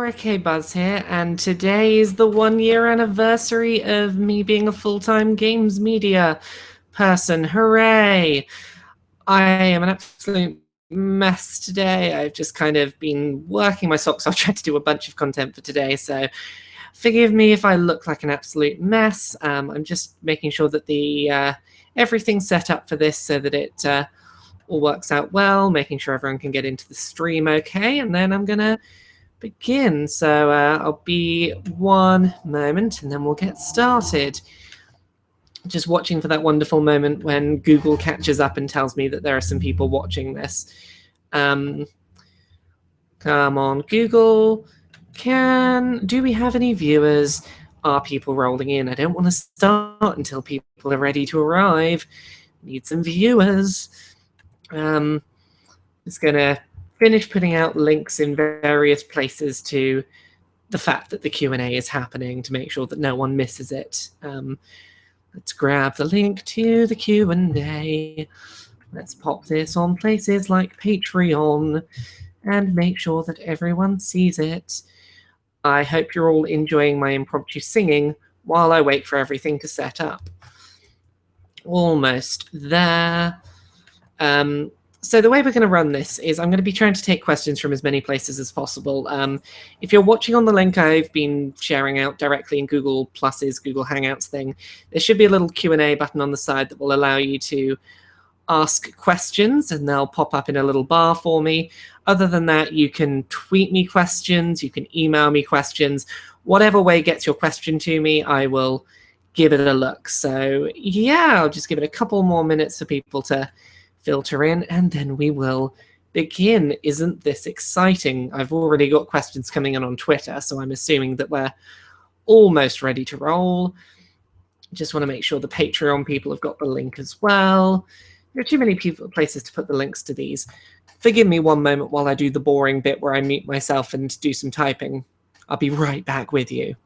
LauraKBuzz here, and today is the 1 year anniversary of me being a full-time games media person. Hooray! I am an absolute mess today. I've just kind of been working my socks off trying to do a bunch of content for today, so forgive me if I look like an absolute mess. I'm just making sure that the everything's set up for this so that it all works out well, making sure everyone can get into the stream okay, and then I'm gonna begin. So I'll be one moment and then we'll get started. Just watching for that wonderful moment when Google catches up and tells me that there are some people watching this. Come on, Google. Do we have any viewers? Are people rolling in? I don't want to start until people are ready to arrive. Need some viewers. Just gonna finish putting out links in various places to the fact that the Q&A is happening to make sure that no one misses it. Let's grab the link to the Q&A. Let's pop this on places like Patreon and make sure that everyone sees it. I hope you're all enjoying my impromptu singing while I wait for everything to set up. Almost there. So the way we're going to run this is I'm going to be trying to take questions from as many places as possible. If you're watching on the link I've been sharing out directly in Google Plus's Google Hangouts thing, there should be a little Q&A button on the side that will allow you to ask questions, and they'll pop up in a little bar for me. Other than that, you can tweet me questions, you can email me questions. Whatever way gets your question to me, I will give it a look. So yeah, I'll just give it a couple more minutes for people to filter in, and then we will begin. Isn't this exciting? I've already got questions coming in on Twitter, so I'm assuming that we're almost ready to roll. Just want to make sure the Patreon people have got the link as well. There are too many places to put the links to these. Forgive me one moment while I do the boring bit where I mute myself and do some typing. I'll be right back with you.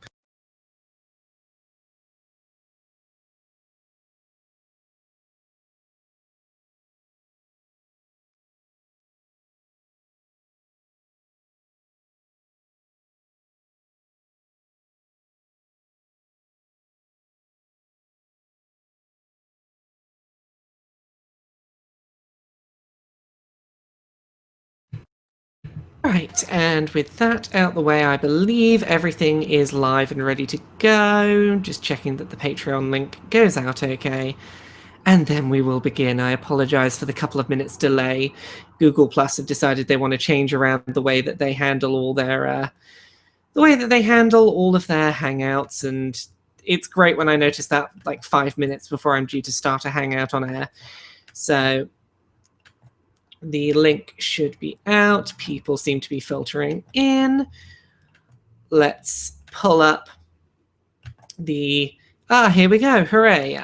Right, and with that out the way, I believe everything is live and ready to go. Just checking that the Patreon link goes out okay. And then we will begin. I apologize for the couple of minutes delay. Google Plus have decided they want to change around the way that they handle all their all of their hangouts, and it's great when I notice that like 5 minutes before I'm due to start a hangout on air. So the link should be out. People seem to be filtering in. Let's pull up the... here we go. Hooray.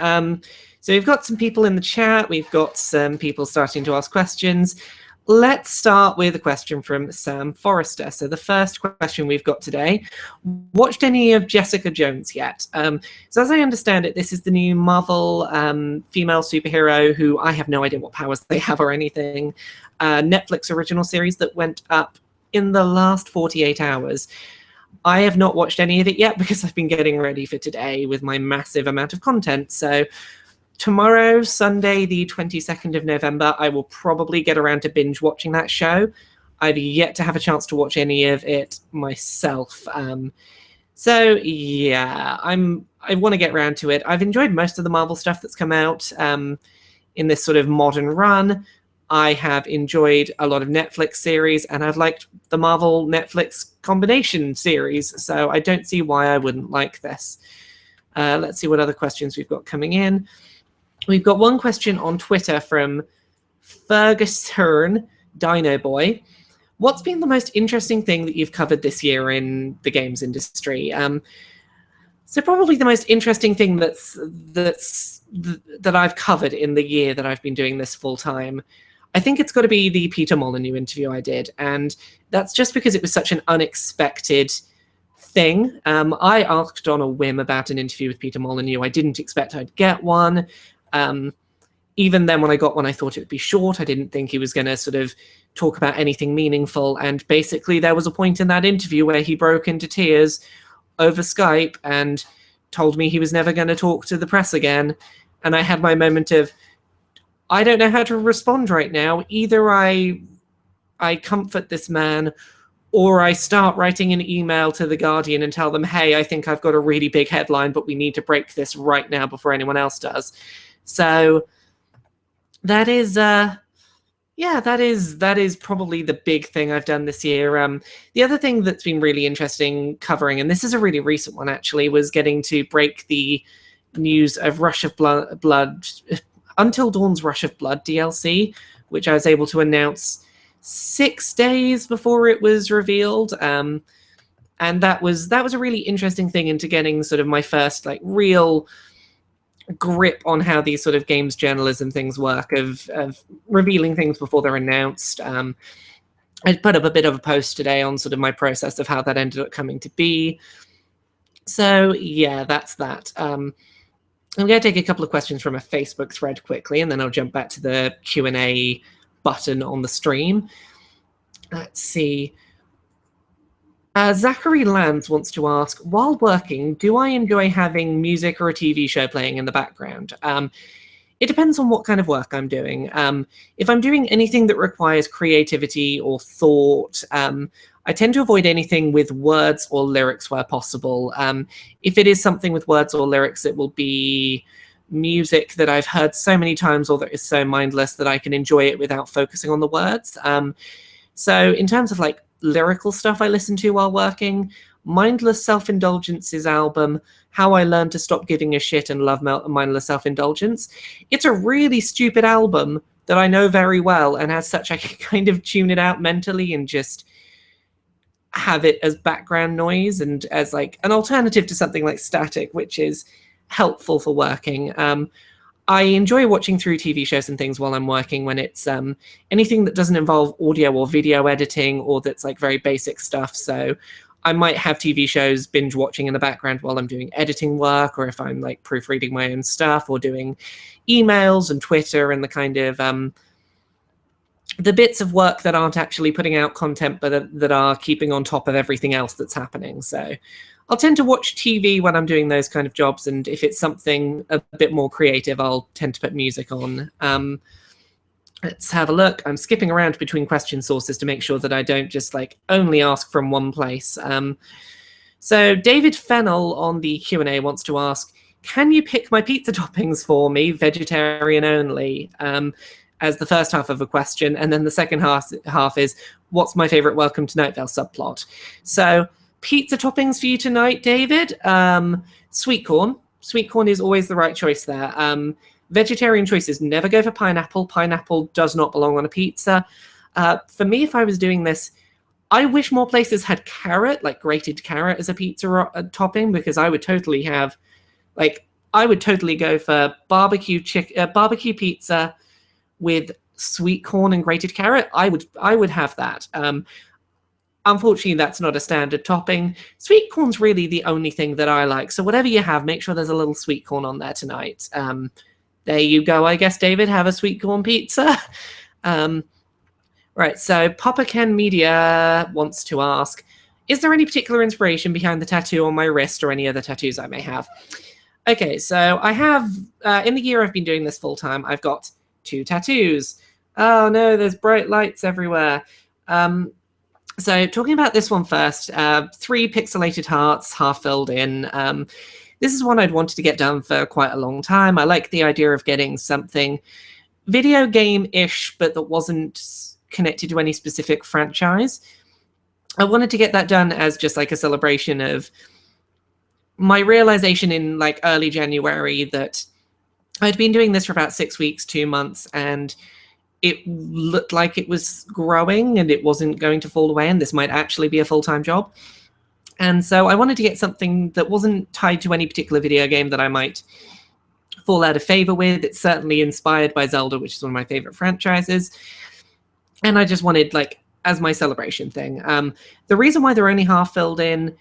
So we've got some people in the chat. We've got some people starting to ask questions. Let's start with a question from Sam Forrester. So the first question we've got today, watched any of Jessica Jones yet? So as I understand it, this is the new Marvel female superhero who I have no idea what powers they have or anything. Netflix original series that went up in the last 48 hours. I have not watched any of it yet because I've been getting ready for today with my massive amount of content. So tomorrow, Sunday, the 22nd of November, I will probably get around to binge watching that show. I've yet to have a chance to watch any of it myself. So yeah, I want to get around to it. I've enjoyed most of the Marvel stuff that's come out in this sort of modern run. I have enjoyed a lot of Netflix series, and I've liked the Marvel Netflix combination series, so I don't see why I wouldn't like this. Let's see what other questions we've got coming in. We've got one question on Twitter from Fergus Hearn, Dino Boy. What's been the most interesting thing that you've covered this year in the games industry? So probably the most interesting thing that I've covered in the year that I've been doing this full time, I think it's got to be the Peter Molyneux interview I did, and that's just because it was such an unexpected thing. I asked on a whim about an interview with Peter Molyneux. I didn't expect I'd get one. even then when I got one, I thought it would be short. I didn't think he was going to sort of talk about anything meaningful. And basically there was a point in that interview where he broke into tears over Skype and told me he was never going to talk to the press again. And I had my moment of, I don't know how to respond right now. Either I comfort this man, or I start writing an email to The Guardian and tell them, hey, I think I've got a really big headline, but we need to break this right now before anyone else does. So that is, that is probably the big thing I've done this year. The other thing that's been really interesting covering, and this is a really recent one actually, was getting to break the news of Rush of Blood, Until Dawn's Rush of Blood DLC, which I was able to announce 6 days before it was revealed, and that was a really interesting thing into getting sort of my first like real grip on how these sort of games journalism things work, of revealing things before they're announced. I put up a bit of a post today on sort of my process of how that ended up coming to be. So yeah, that's that. I'm going to take a couple of questions from a Facebook thread quickly, and then I'll jump back to the Q&A button on the stream. Let's see. Zachary Lands wants to ask, while working, do I enjoy having music or a TV show playing in the background? It depends on what kind of work I'm doing. If I'm doing anything that requires creativity or thought, I tend to avoid anything with words or lyrics where possible. If it is something with words or lyrics, it will be music that I've heard so many times or that is so mindless that I can enjoy it without focusing on the words. So in terms of like lyrical stuff I listen to while working, Mindless Self-Indulgence's album, How I Learned to Stop Giving a Shit and Love Mindless Self-Indulgence. It's a really stupid album that I know very well, and as such I can kind of tune it out mentally and just have it as background noise and as like an alternative to something like static, which is helpful for working. I enjoy watching through TV shows and things while I'm working when it's anything that doesn't involve audio or video editing or that's like very basic stuff. So I might have TV shows binge watching in the background while I'm doing editing work, or if I'm like proofreading my own stuff or doing emails and Twitter and the kind of the bits of work that aren't actually putting out content but that are keeping on top of everything else that's happening. So I'll tend to watch TV when I'm doing those kind of jobs, and if it's something a bit more creative, I'll tend to put music on. Let's have a look. I'm skipping around between question sources to make sure that I don't just like only ask from one place. So David Fennell on the Q&A wants to ask, can you pick my pizza toppings for me, vegetarian only, as the first half of a question, and then the second half is, what's my favorite Welcome to Night Vale subplot? So pizza toppings for you tonight, David. Sweet corn. Sweet corn is always the right choice there. Vegetarian choices never go for pineapple. Pineapple does not belong on a pizza. For me, if I was doing this, I wish more places had carrot, like grated carrot as a pizza topping, because I would totally have, like, I would totally go for barbecue pizza with sweet corn and grated carrot. I would have that. Unfortunately, that's not a standard topping. Sweet corn's really the only thing that I like. So whatever you have, make sure there's a little sweet corn on there tonight. There you go, I guess, David. Have a sweet corn pizza. Right, so Papa Ken Media wants to ask, is there any particular inspiration behind the tattoo on my wrist or any other tattoos I may have? Okay, so I have, in the year I've been doing this full time, I've got 2 tattoos. Oh no, there's bright lights everywhere. So talking about this one first, 3 pixelated hearts, half filled in. This is one I'd wanted to get done for quite a long time. I like the idea of getting something video game-ish, but that wasn't connected to any specific franchise. I wanted to get that done as just like a celebration of my realization in like early January that I'd been doing this for about 6 weeks, 2 months, and it looked like it was growing and it wasn't going to fall away, and this might actually be a full-time job. And so I wanted to get something that wasn't tied to any particular video game that I might fall out of favor with. It's certainly inspired by Zelda, which is one of my favorite franchises. And I just wanted, like, as my celebration thing. The reason why they're only half filled in,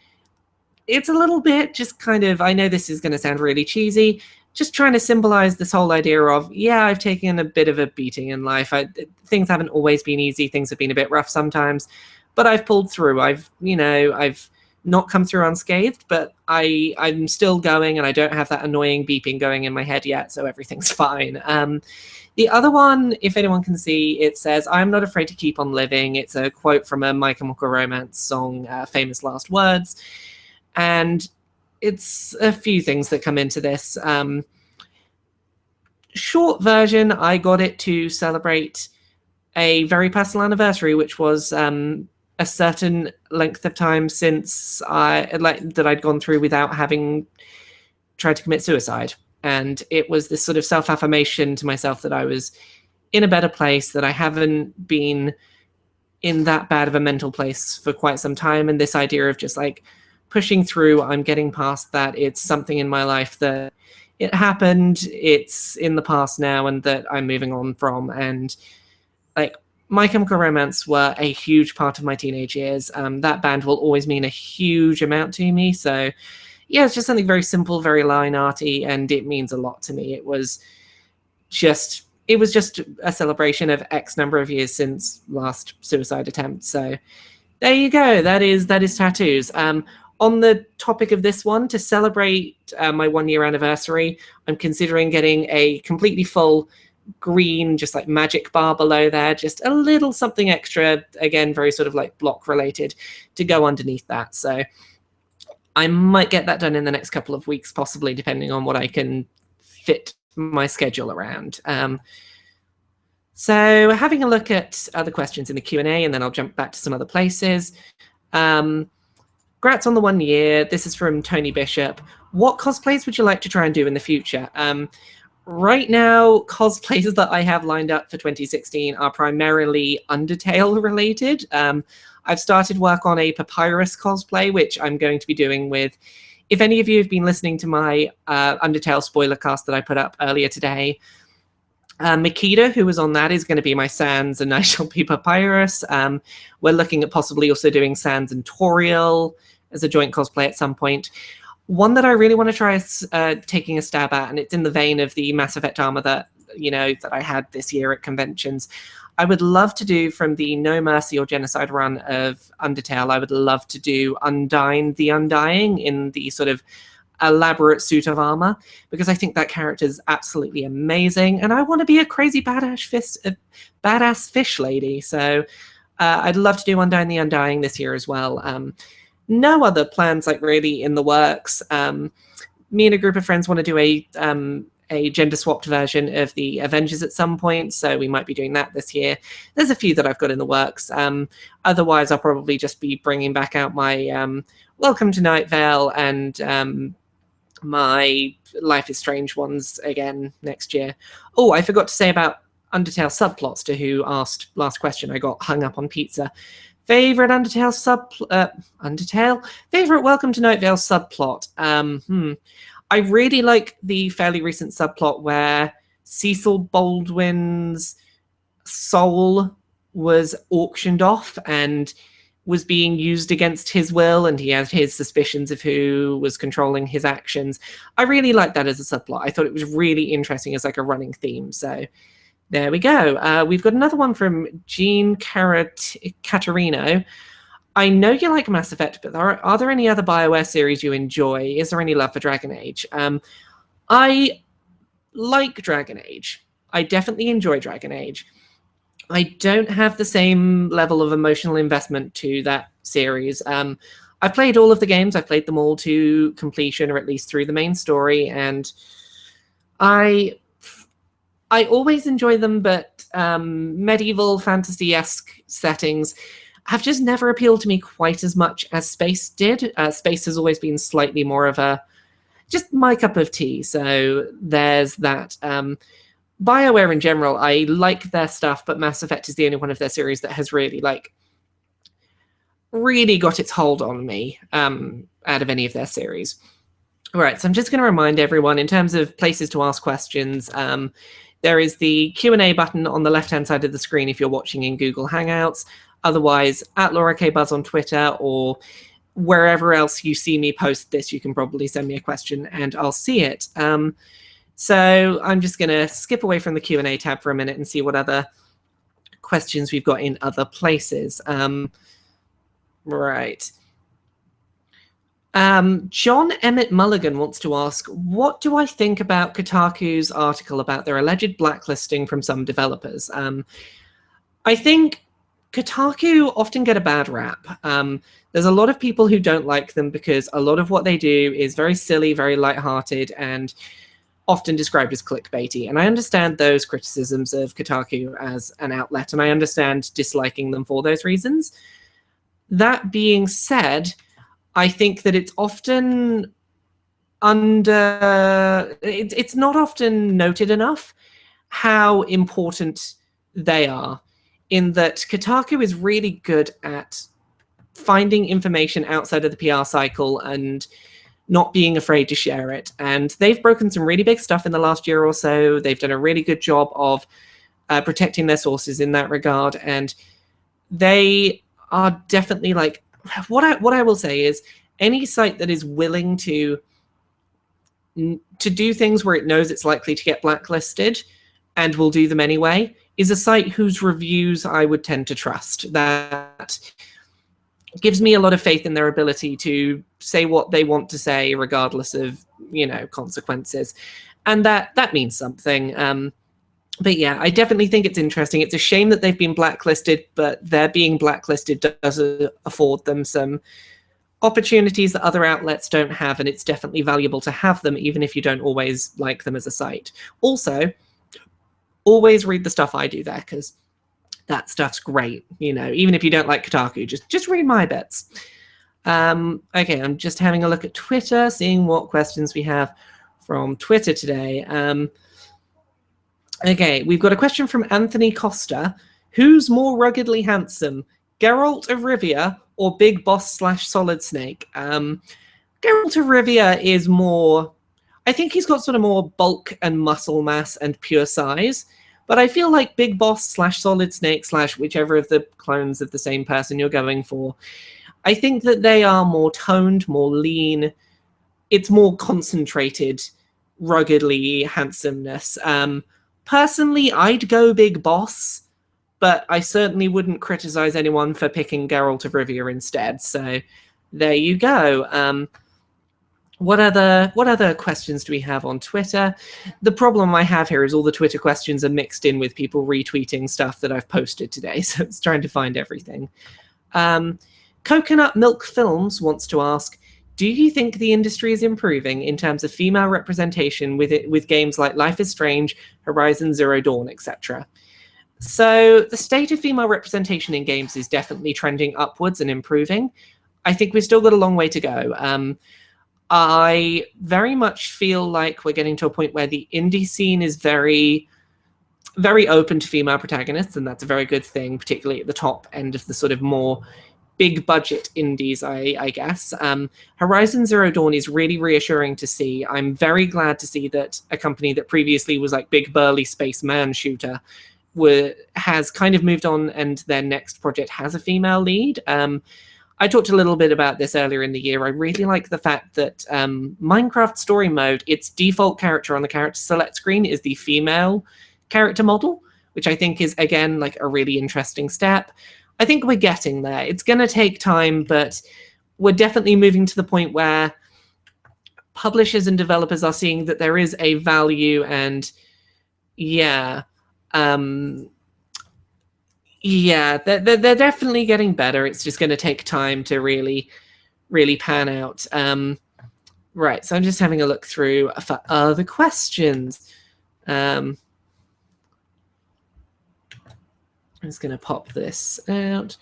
it's a little bit just kind of, I know this is going to sound really cheesy, just trying to symbolize this whole idea of, yeah, I've taken a bit of a beating in life. Things haven't always been easy. Things have been a bit rough sometimes, but I've pulled through. I've not come through unscathed, but I'm still going, and I don't have that annoying beeping going in my head yet, so everything's fine. The other one, if anyone can see, it says, "I'm not afraid to keep on living." It's a quote from a My Chemical Romance song, Famous Last Words. And it's a few things that come into this. Short version, I got it to celebrate a very personal anniversary, which was a certain length of time since that I'd gone through without having tried to commit suicide. And it was this sort of self-affirmation to myself that I was in a better place, that I haven't been in that bad of a mental place for quite some time. And this idea of just like pushing through, I'm getting past that. It's something in my life that it happened, it's in the past now, and that I'm moving on from. And like, My Chemical Romance were a huge part of my teenage years. That band will always mean a huge amount to me. So yeah, it's just something very simple, very line arty, and it means a lot to me. It was just a celebration of X number of years since last suicide attempt. So there you go. That is tattoos. On the topic of this one, to celebrate my 1 year anniversary, I'm considering getting a completely full green, just like magic bar below there, just a little something extra, again, very sort of like block related, to go underneath that. So I might get that done in the next couple of weeks, possibly, depending on what I can fit my schedule around. So having a look at other questions in the Q&A, and then I'll jump back to some other places. Congrats on the 1 year. This is from Tony Bishop. What cosplays would you like to try and do in the future? Right now, cosplays that I have lined up for 2016 are primarily Undertale related. I've started work on a Papyrus cosplay, which I'm going to be doing with, if any of you have been listening to my Undertale spoiler cast that I put up earlier today, Makita, who was on that, is going to be my Sans, and I shall be Papyrus. We're looking at possibly also doing Sans and Toriel as a joint cosplay at some point. One that I really want to try is taking a stab at, and it's in the vein of the Mass Effect armor that I had this year at conventions. I would love to do, from the No Mercy or Genocide run of Undertale, I would love to do Undyne the Undying in the sort of elaborate suit of armor, because I think that character is absolutely amazing, and I want to be a crazy badass fish lady. So I'd love to do Undyne the Undying this year as well. No other plans like really in the works. Me and a group of friends want to do a gender swapped version of the Avengers at some point, so we might be doing that this year. There's a few that I've got in the works. Otherwise, I'll probably just be bringing back out my Welcome to Night Vale and my Life is Strange ones again next year. Oh, I forgot to say about Undertale subplots, to who asked last question. I got hung up on pizza. Favorite Undertale favorite Welcome to Night Vale subplot. I really like the fairly recent subplot where Cecil Baldwin's soul was auctioned off and was being used against his will, and he had his suspicions of who was controlling his actions. I really liked that as a subplot. I thought it was really interesting as like a running theme. So there we go. We've got another one from Jean Caterino. I know you like Mass Effect, but are there any other BioWare series you enjoy? Is there any love for Dragon Age? I like Dragon Age. I definitely enjoy Dragon Age. I don't have the same level of emotional investment to that series. I've played all of the games. I've played them all to completion, or at least through the main story, and I always enjoy them, but medieval fantasy-esque settings have just never appealed to me quite as much as Space did. Space has always been slightly more of just my cup of tea, so there's that. BioWare in general, I like their stuff, but Mass Effect is the only one of their series that has really got its hold on me out of any of their series. All right, so I'm just going to remind everyone, in terms of places to ask questions, there is the Q&A button on the left-hand side of the screen if you're watching in Google Hangouts. Otherwise, at LauraKBuzz on Twitter, or wherever else you see me post this, you can probably send me a question and I'll see it. So I'm just going to skip away from the Q&A tab for a minute and see what other questions we've got in other places. Right. John Emmett Mulligan wants to ask, what do I think about Kotaku's article about their alleged blacklisting from some developers? I think Kotaku often get a bad rap. There's a lot of people who don't like them because a lot of what they do is very silly, very lighthearted, and often described as clickbaity. And I understand those criticisms of Kotaku as an outlet, and I understand disliking them for those reasons. That being said, I think that it's often it's not often noted enough how important they are, in that Kotaku is really good at finding information outside of the PR cycle and not being afraid to share it. And they've broken some really big stuff in the last year or so. They've done a really good job of protecting their sources in that regard. And they are definitely like, what I will say is, any site that is willing to do things where it knows it's likely to get blacklisted and will do them anyway is a site whose reviews I would tend to trust. That gives me a lot of faith in their ability to say what they want to say regardless of, consequences. And that means something. But yeah, I definitely think it's interesting. It's a shame that they've been blacklisted, but their being blacklisted does afford them some opportunities that other outlets don't have, and it's definitely valuable to have them, even if you don't always like them as a site. Also, always read the stuff I do there, because that stuff's great. Even if you don't like Kotaku, just read my bits. Okay, I'm just having a look at Twitter, seeing what questions we have from Twitter today. Okay, we've got a question from Anthony Costa. Who's more ruggedly handsome, Geralt of Rivia or Big Boss / Solid Snake? Geralt of Rivia is more... I think he's got sort of more bulk and muscle mass and pure size. But I feel like Big Boss / Solid Snake / whichever of the clones of the same person you're going for, I think that they are more toned, more lean. It's more concentrated, ruggedly handsomeness. Personally, I'd go Big Boss, but I certainly wouldn't criticize anyone for picking Geralt of Rivia instead. So there you go. What other questions do we have on Twitter? The problem I have here is all the Twitter questions are mixed in with people retweeting stuff that I've posted today, so it's trying to find everything. Coconut Milk Films wants to ask, do you think the industry is improving in terms of female representation with games like Life is Strange, Horizon Zero Dawn, etc.? So the state of female representation in games is definitely trending upwards and improving. I think we've still got a long way to go. I very much feel like we're getting to a point where the indie scene is very, very open to female protagonists, and that's a very good thing, particularly at the top end of the sort of more big budget indies, I guess. Horizon Zero Dawn is really reassuring to see. I'm very glad to see that a company that previously was like big burly spaceman shooter has kind of moved on, and their next project has a female lead. I talked a little bit about this earlier in the year. I really like the fact that Minecraft Story Mode, its default character on the character select screen is the female character model, which I think is, again, like a really interesting step. I think we're getting there. It's going to take time, but we're definitely moving to the point where publishers and developers are seeing that there is a value, and they're definitely getting better. It's just going to take time to really, really pan out. Right, so I'm just having a look through for other questions. I'm just going to pop this out.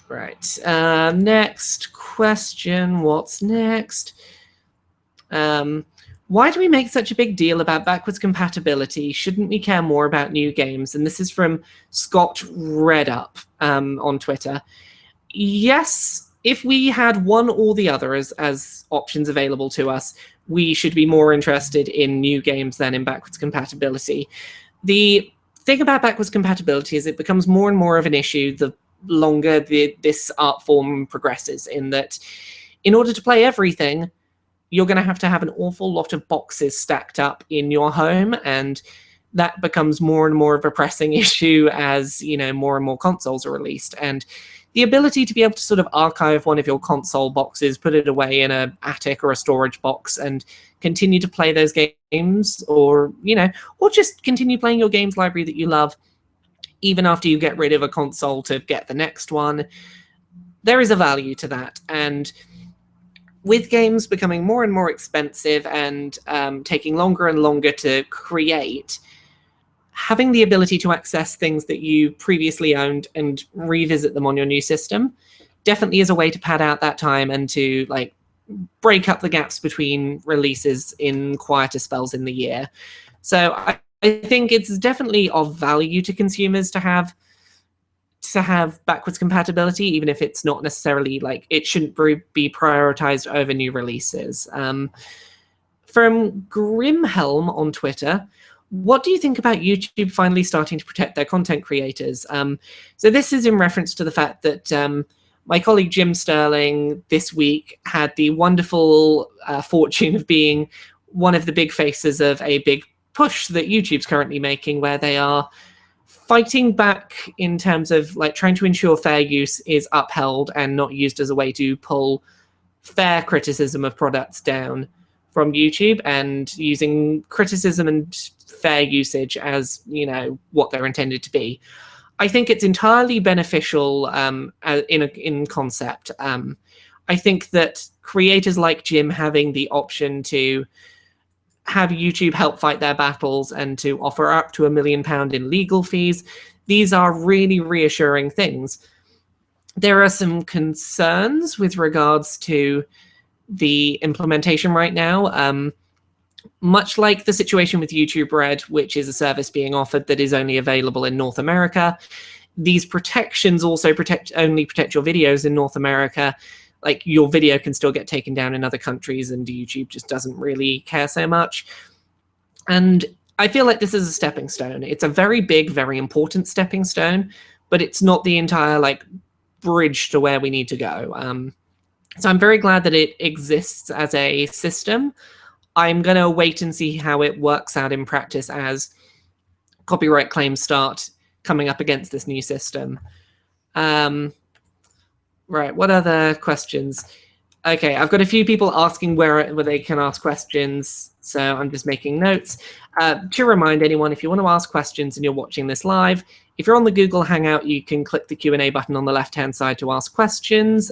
Right, next question. What's next? Why do we make such a big deal about backwards compatibility? Shouldn't we care more about new games? And this is from Scott Redup on Twitter. Yes, if we had one or the other as options available to us, we should be more interested in new games than in backwards compatibility. The thing about backwards compatibility is it becomes more and more of an issue the longer this art form progresses, in that in order to play everything, you're going to have an awful lot of boxes stacked up in your home, and that becomes more and more of a pressing issue as, you know, more and more consoles are released. And the ability to be able to sort of archive one of your console boxes, put it away in an attic or a storage box, and continue to play those games, or, you know, or just continue playing your games library that you love, even after you get rid of a console to get the next one. There is a value to that. And with games becoming more and more expensive and taking longer and longer to create, having the ability to access things that you previously owned and revisit them on your new system definitely is a way to pad out that time and to, like, break up the gaps between releases in quieter spells in the year. So I think it's definitely of value to consumers to have backwards compatibility, even if it's not necessarily, like, it shouldn't be prioritized over new releases. From Grimhelm on Twitter, what do you think about YouTube finally starting to protect their content creators? So this is in reference to the fact that my colleague Jim Sterling this week had the wonderful fortune of being one of the big faces of a big push that YouTube's currently making, where they are fighting back in terms of, like, trying to ensure fair use is upheld and not used as a way to pull fair criticism of products down from YouTube, and using criticism and fair usage as, you know, what they're intended to be. I think it's entirely beneficial in concept. I think that creators like Jim having the option to have YouTube help fight their battles and to offer up to £1 million in legal fees, these are really reassuring things. There are some concerns with regards to the implementation right now. Much like the situation with YouTube Red, which is a service being offered that is only available in North America, these protections also only protect your videos in North America. Like, your video can still get taken down in other countries, and YouTube just doesn't really care so much. And I feel like this is a stepping stone. It's a very big, very important stepping stone, but it's not the entire, like, bridge to where we need to go. So I'm very glad that it exists as a system. I'm going to wait and see how it works out in practice as copyright claims start coming up against this new system. Right, what other questions? Okay, I've got a few people asking where they can ask questions, so I'm just making notes. To remind anyone, if you want to ask questions and you're watching this live, if you're on the Google Hangout, you can click the Q&A button on the left-hand side to ask questions.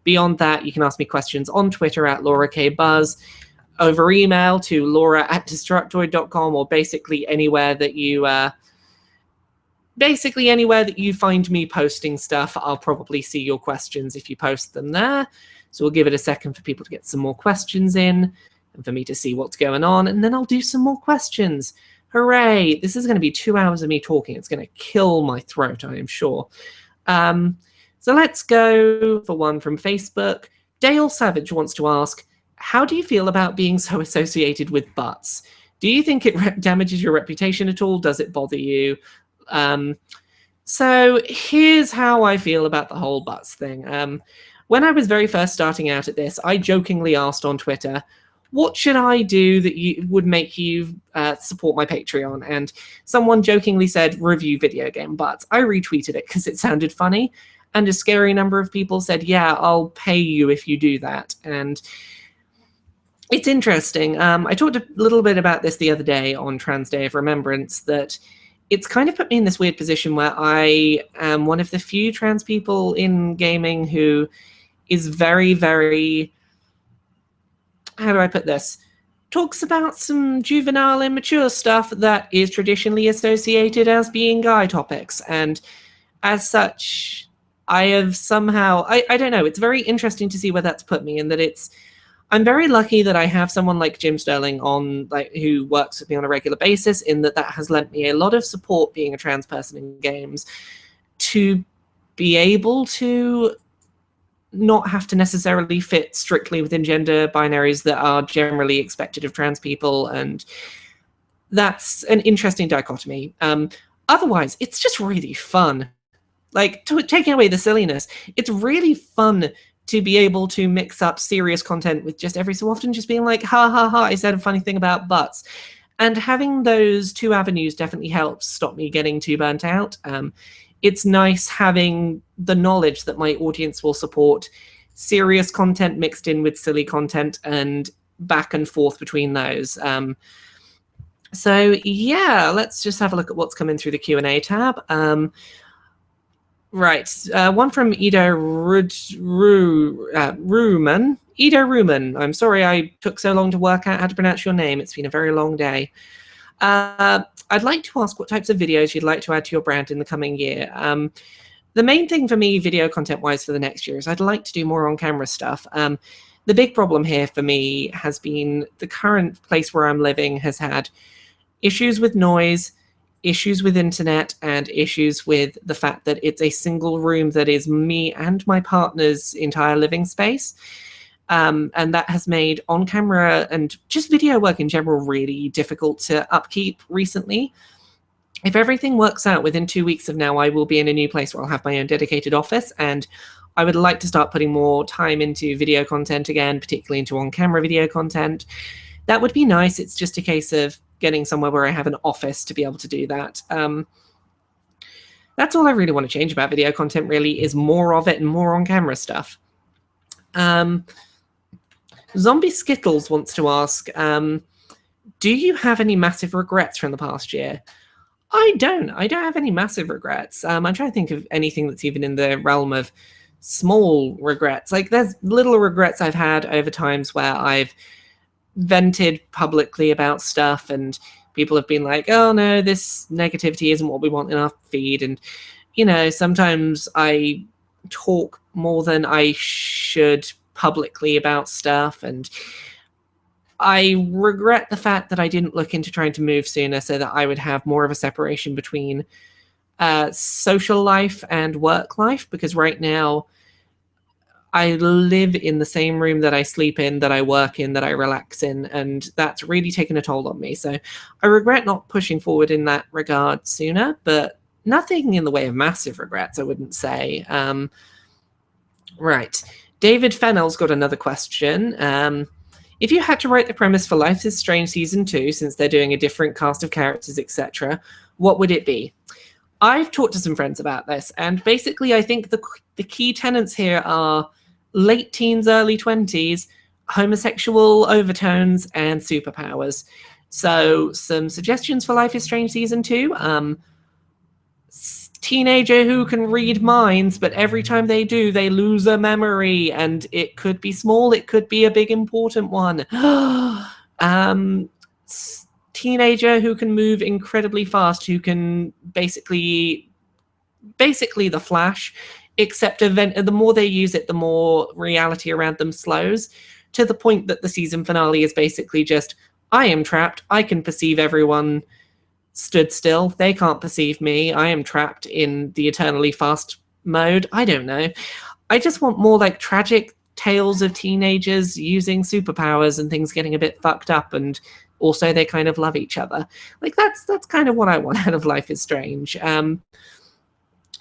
Beyond that, you can ask me questions on Twitter at LauraKBuzz, over email to laura@destructoid.com, or basically anywhere that you find me posting stuff. I'll probably see your questions if you post them there. So we'll give it a second for people to get some more questions in and for me to see what's going on, and then I'll do some more questions. Hooray! This is going to be 2 hours of me talking. It's going to kill my throat, I am sure. So let's go for one from Facebook. Dale Savage wants to ask, how do you feel about being so associated with butts? Do you think it damages your reputation at all? Does it bother you? So here's how I feel about the whole butts thing. When I was very first starting out at this, I jokingly asked on Twitter, what should I do that would make you support my Patreon? And someone jokingly said, review video game butts. I retweeted it because it sounded funny. And a scary number of people said, yeah, I'll pay you if you do that. And it's interesting. I talked a little bit about this the other day on Trans Day of Remembrance, that it's kind of put me in this weird position where I am one of the few trans people in gaming who is very, very, how do I put this? Talks about some juvenile, immature stuff that is traditionally associated as being guy topics. And as such, I have somehow, I don't know, it's very interesting to see where that's put me, and that I'm very lucky that I have someone like Jim Sterling on, like, who works with me on a regular basis, in that has lent me a lot of support being a trans person in games, to be able to not have to necessarily fit strictly within gender binaries that are generally expected of trans people. And that's an interesting dichotomy. Otherwise, it's just really fun. Like, taking away the silliness, it's really fun to be able to mix up serious content with just every so often just being like, ha ha ha, I said a funny thing about butts. And having those two avenues definitely helps stop me getting too burnt out. It's nice having the knowledge that my audience will support serious content mixed in with silly content and back and forth between those. So yeah, let's just have a look at what's coming through the Q&A tab. Right, one from Ida Ruman. Ida Ruman, I'm sorry I took so long to work out how to pronounce your name. It's been a very long day. I'd like to ask what types of videos you'd like to add to your brand in the coming year. The main thing for me, video content-wise, for the next year is I'd like to do more on-camera stuff. The big problem here for me has been the current place where I'm living has had issues with noise, issues with internet, and issues with the fact that it's a single room that is me and my partner's entire living space. And that has made on-camera and just video work in general really difficult to upkeep recently. If everything works out, within 2 weeks of now, I will be in a new place where I'll have my own dedicated office, and I would like to start putting more time into video content again, particularly into on-camera video content. That would be nice. It's just a case of getting somewhere where I have an office to be able to do that. That's all I really want to change about video content, really, is more of it and more on-camera stuff. Zombie Skittles wants to ask, do you have any massive regrets from the past year? I don't have any massive regrets. I'm trying to think of anything that's even in the realm of small regrets. Like, there's little regrets I've had over times where I've vented publicly about stuff and people have been like, oh no, this negativity isn't what we want in our feed. And, you know, sometimes I talk more than I should publicly about stuff, and I regret the fact that I didn't look into trying to move sooner so that I would have more of a separation between social life and work life, because right now I live in the same room that I sleep in, that I work in, that I relax in, and that's really taken a toll on me. So I regret not pushing forward in that regard sooner, but nothing in the way of massive regrets, I wouldn't say. Right. David Fennell's got another question. If you had to write the premise for Life is Strange Season 2, since they're doing a different cast of characters, etc., what would it be? I've talked to some friends about this, and basically I think the key tenets here are late teens, early 20s, homosexual overtones, and superpowers. So some suggestions for Life is Strange Season 2. Teenager who can read minds, but every time they do, they lose a memory, and it could be small, it could be a big important one. Teenager who can move incredibly fast, who can basically the Flash, except the more they use it, the more reality around them slows, to the point that the season finale is basically just, I am trapped, I can perceive everyone stood still, they can't perceive me, I am trapped in the eternally fast mode. I don't know. I just want more like tragic tales of teenagers using superpowers and things getting a bit fucked up, and also they kind of love each other. Like, that's kind of what I want out of Life is Strange.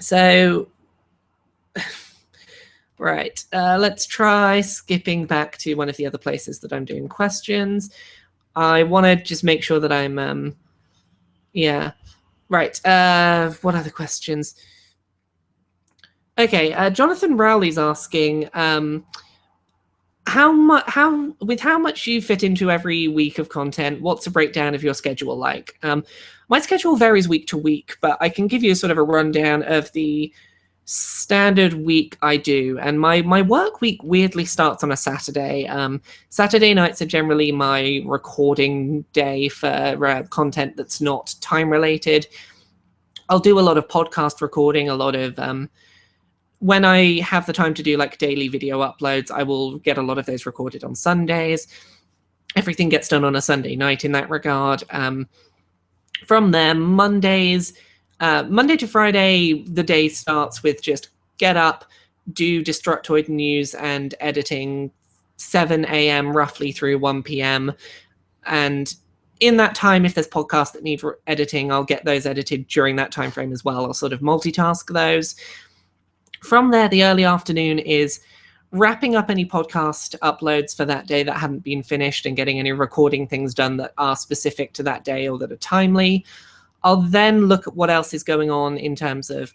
So right, let's try skipping back to one of the other places that I'm doing questions. I want to just make sure that I'm yeah, right. What other questions? Okay, Jonathan Rowley's asking, how much you fit into every week of content? What's a breakdown of your schedule like? My schedule varies week to week, but I can give you sort of a rundown of the standard week I do. And my work week weirdly starts on a Saturday. Saturday nights are generally my recording day for content that's not time related. I'll do a lot of podcast recording, a lot of when I have the time to do like daily video uploads, I will get a lot of those recorded on Sundays. Everything gets done on a Sunday night in that regard. From there, Monday to Friday, the day starts with just get up, do Destructoid news and editing 7 a.m. roughly through 1 p.m. And in that time, if there's podcasts that need editing, I'll get those edited during that time frame as well. I'll sort of multitask those. From there, the early afternoon is wrapping up any podcast uploads for that day that haven't been finished and getting any recording things done that are specific to that day or that are timely. I'll then look at what else is going on in terms of,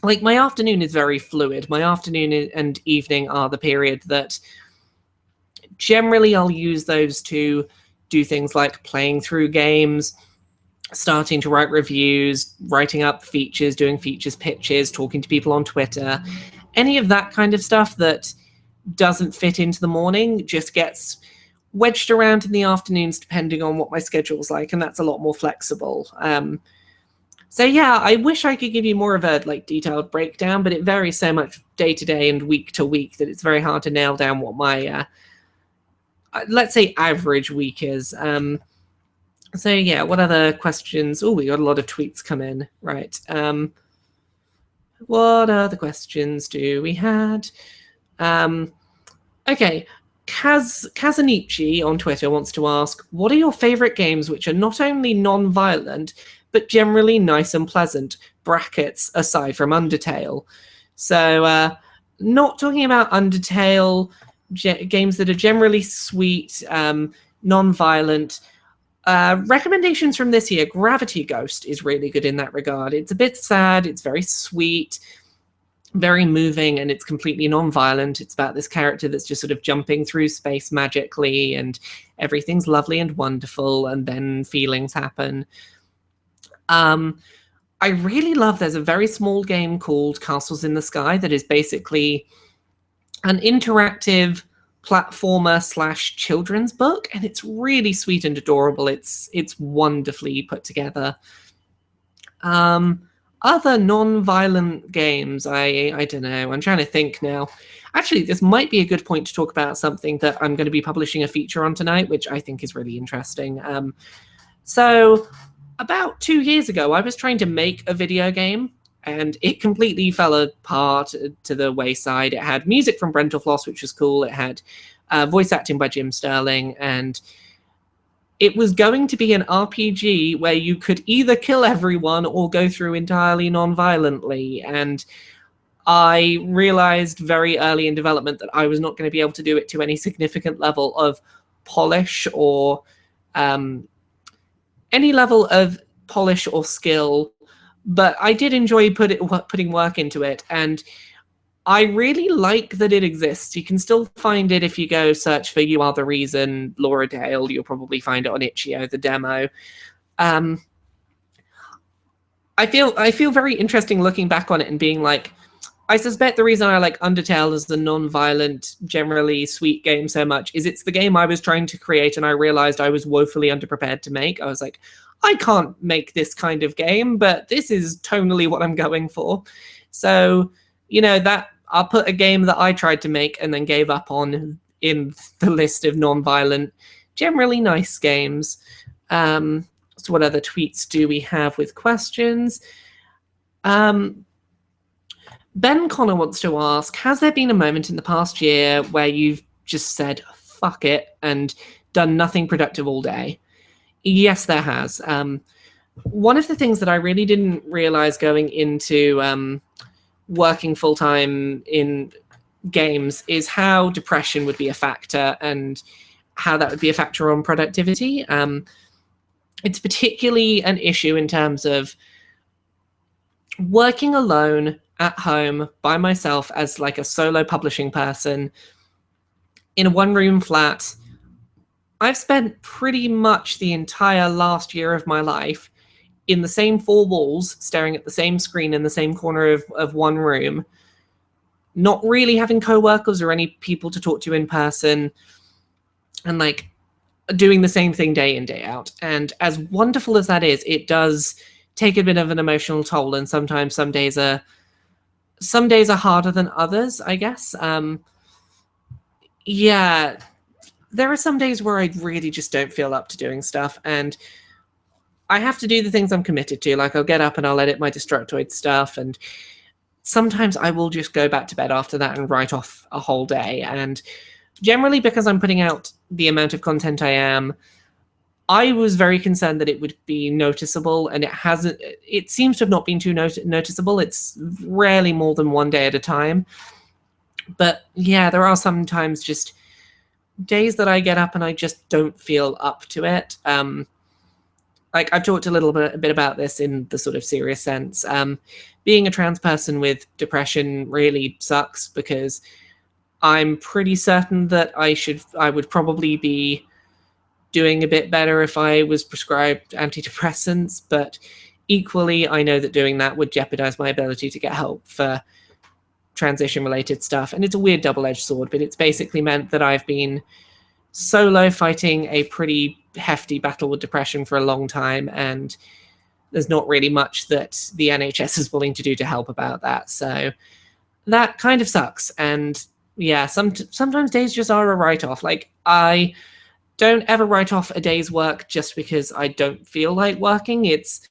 like, my afternoon is very fluid. My afternoon and evening are the period that generally I'll use those to do things like playing through games, starting to write reviews, writing up features, doing features pitches, talking to people on Twitter. Any of that kind of stuff that doesn't fit into the morning just gets wedged around in the afternoons depending on what my schedule's like, and that's a lot more flexible. So yeah, I wish I could give you more of a detailed breakdown, but it varies so much day to day and week to week that it's very hard to nail down what my let's say average week is. So yeah, what other questions? Oh, we got a lot of tweets come in. Right. What other questions do we had? Okay. Kazanichi on Twitter wants to ask, what are your favorite games which are not only non-violent, but generally nice and pleasant, brackets aside from Undertale? So not talking about Undertale, games that are generally sweet, non-violent. Recommendations from this year, Gravity Ghost is really good in that regard. It's a bit sad, it's very sweet, very moving, and it's completely non-violent. It's about this character that's just sort of jumping through space magically, and everything's lovely and wonderful, and then feelings happen. I really love, there's a very small game called Castles in the Sky that is basically an interactive platformer / children's book, and it's really sweet and adorable. It's wonderfully put together. Other non-violent games, I don't know. I'm trying to think now. Actually, this might be a good point to talk about something that I'm going to be publishing a feature on tonight, which I think is really interesting. So about 2 years ago, I was trying to make a video game, and it completely fell apart to the wayside. It had music from Brentalfloss, which was cool. It had voice acting by Jim Sterling, and it was going to be an RPG where you could either kill everyone or go through entirely non-violently. And I realized very early in development that I was not going to be able to do it to any significant level of polish or any level of polish or skill. But I did enjoy putting work into it, and I really like that it exists. You can still find it if you go search for You Are the Reason, Laura Dale. You'll probably find it on Itch.io, the demo. I feel very interesting looking back on it and being like, I suspect the reason I like Undertale as the non-violent, generally sweet game so much is it's the game I was trying to create, and I realized I was woefully underprepared to make. I was like, I can't make this kind of game, but this is tonally what I'm going for. So, you know, that I'll put a game that I tried to make and then gave up on in the list of non-violent, generally nice games. So what other tweets do we have with questions? Ben Connor wants to ask, has there been a moment in the past year where you've just said, fuck it, and done nothing productive all day? Yes, there has. One of the things that I really didn't realize going into working full-time in games is how depression would be a factor and how that would be a factor on productivity. It's particularly an issue in terms of working alone at home by myself as like a solo publishing person in a one-room flat. I've spent pretty much the entire last year of my life in the same four walls, staring at the same screen in the same corner of one room, not really having co-workers or any people to talk to in person, and like doing the same thing day in, day out. And as wonderful as that is, it does take a bit of an emotional toll, and sometimes some days are harder than others, I guess. Yeah, there are some days where I really just don't feel up to doing stuff, and I have to do the things I'm committed to. Like, I'll get up and I'll edit my Destructoid stuff, and sometimes I will just go back to bed after that and write off a whole day. And generally, because I'm putting out the amount of content I am, I was very concerned that it would be noticeable, and it hasn't. It seems to have not been too noticeable. It's rarely more than one day at a time. But yeah, there are sometimes just days that I get up and I just don't feel up to it. Like I've talked a bit about this in the sort of serious sense. Being a trans person with depression really sucks because I'm pretty certain that I would probably be doing a bit better if I was prescribed antidepressants, but equally I know that doing that would jeopardize my ability to get help for transition related stuff. And it's a weird double-edged sword, but it's basically meant that I've been solo fighting a pretty hefty battle with depression for a long time, and there's not really much that the NHS is willing to do to help about that. So that kind of sucks. And yeah, sometimes days just are a write-off. Like I don't ever write off a day's work just because I don't feel like working. It's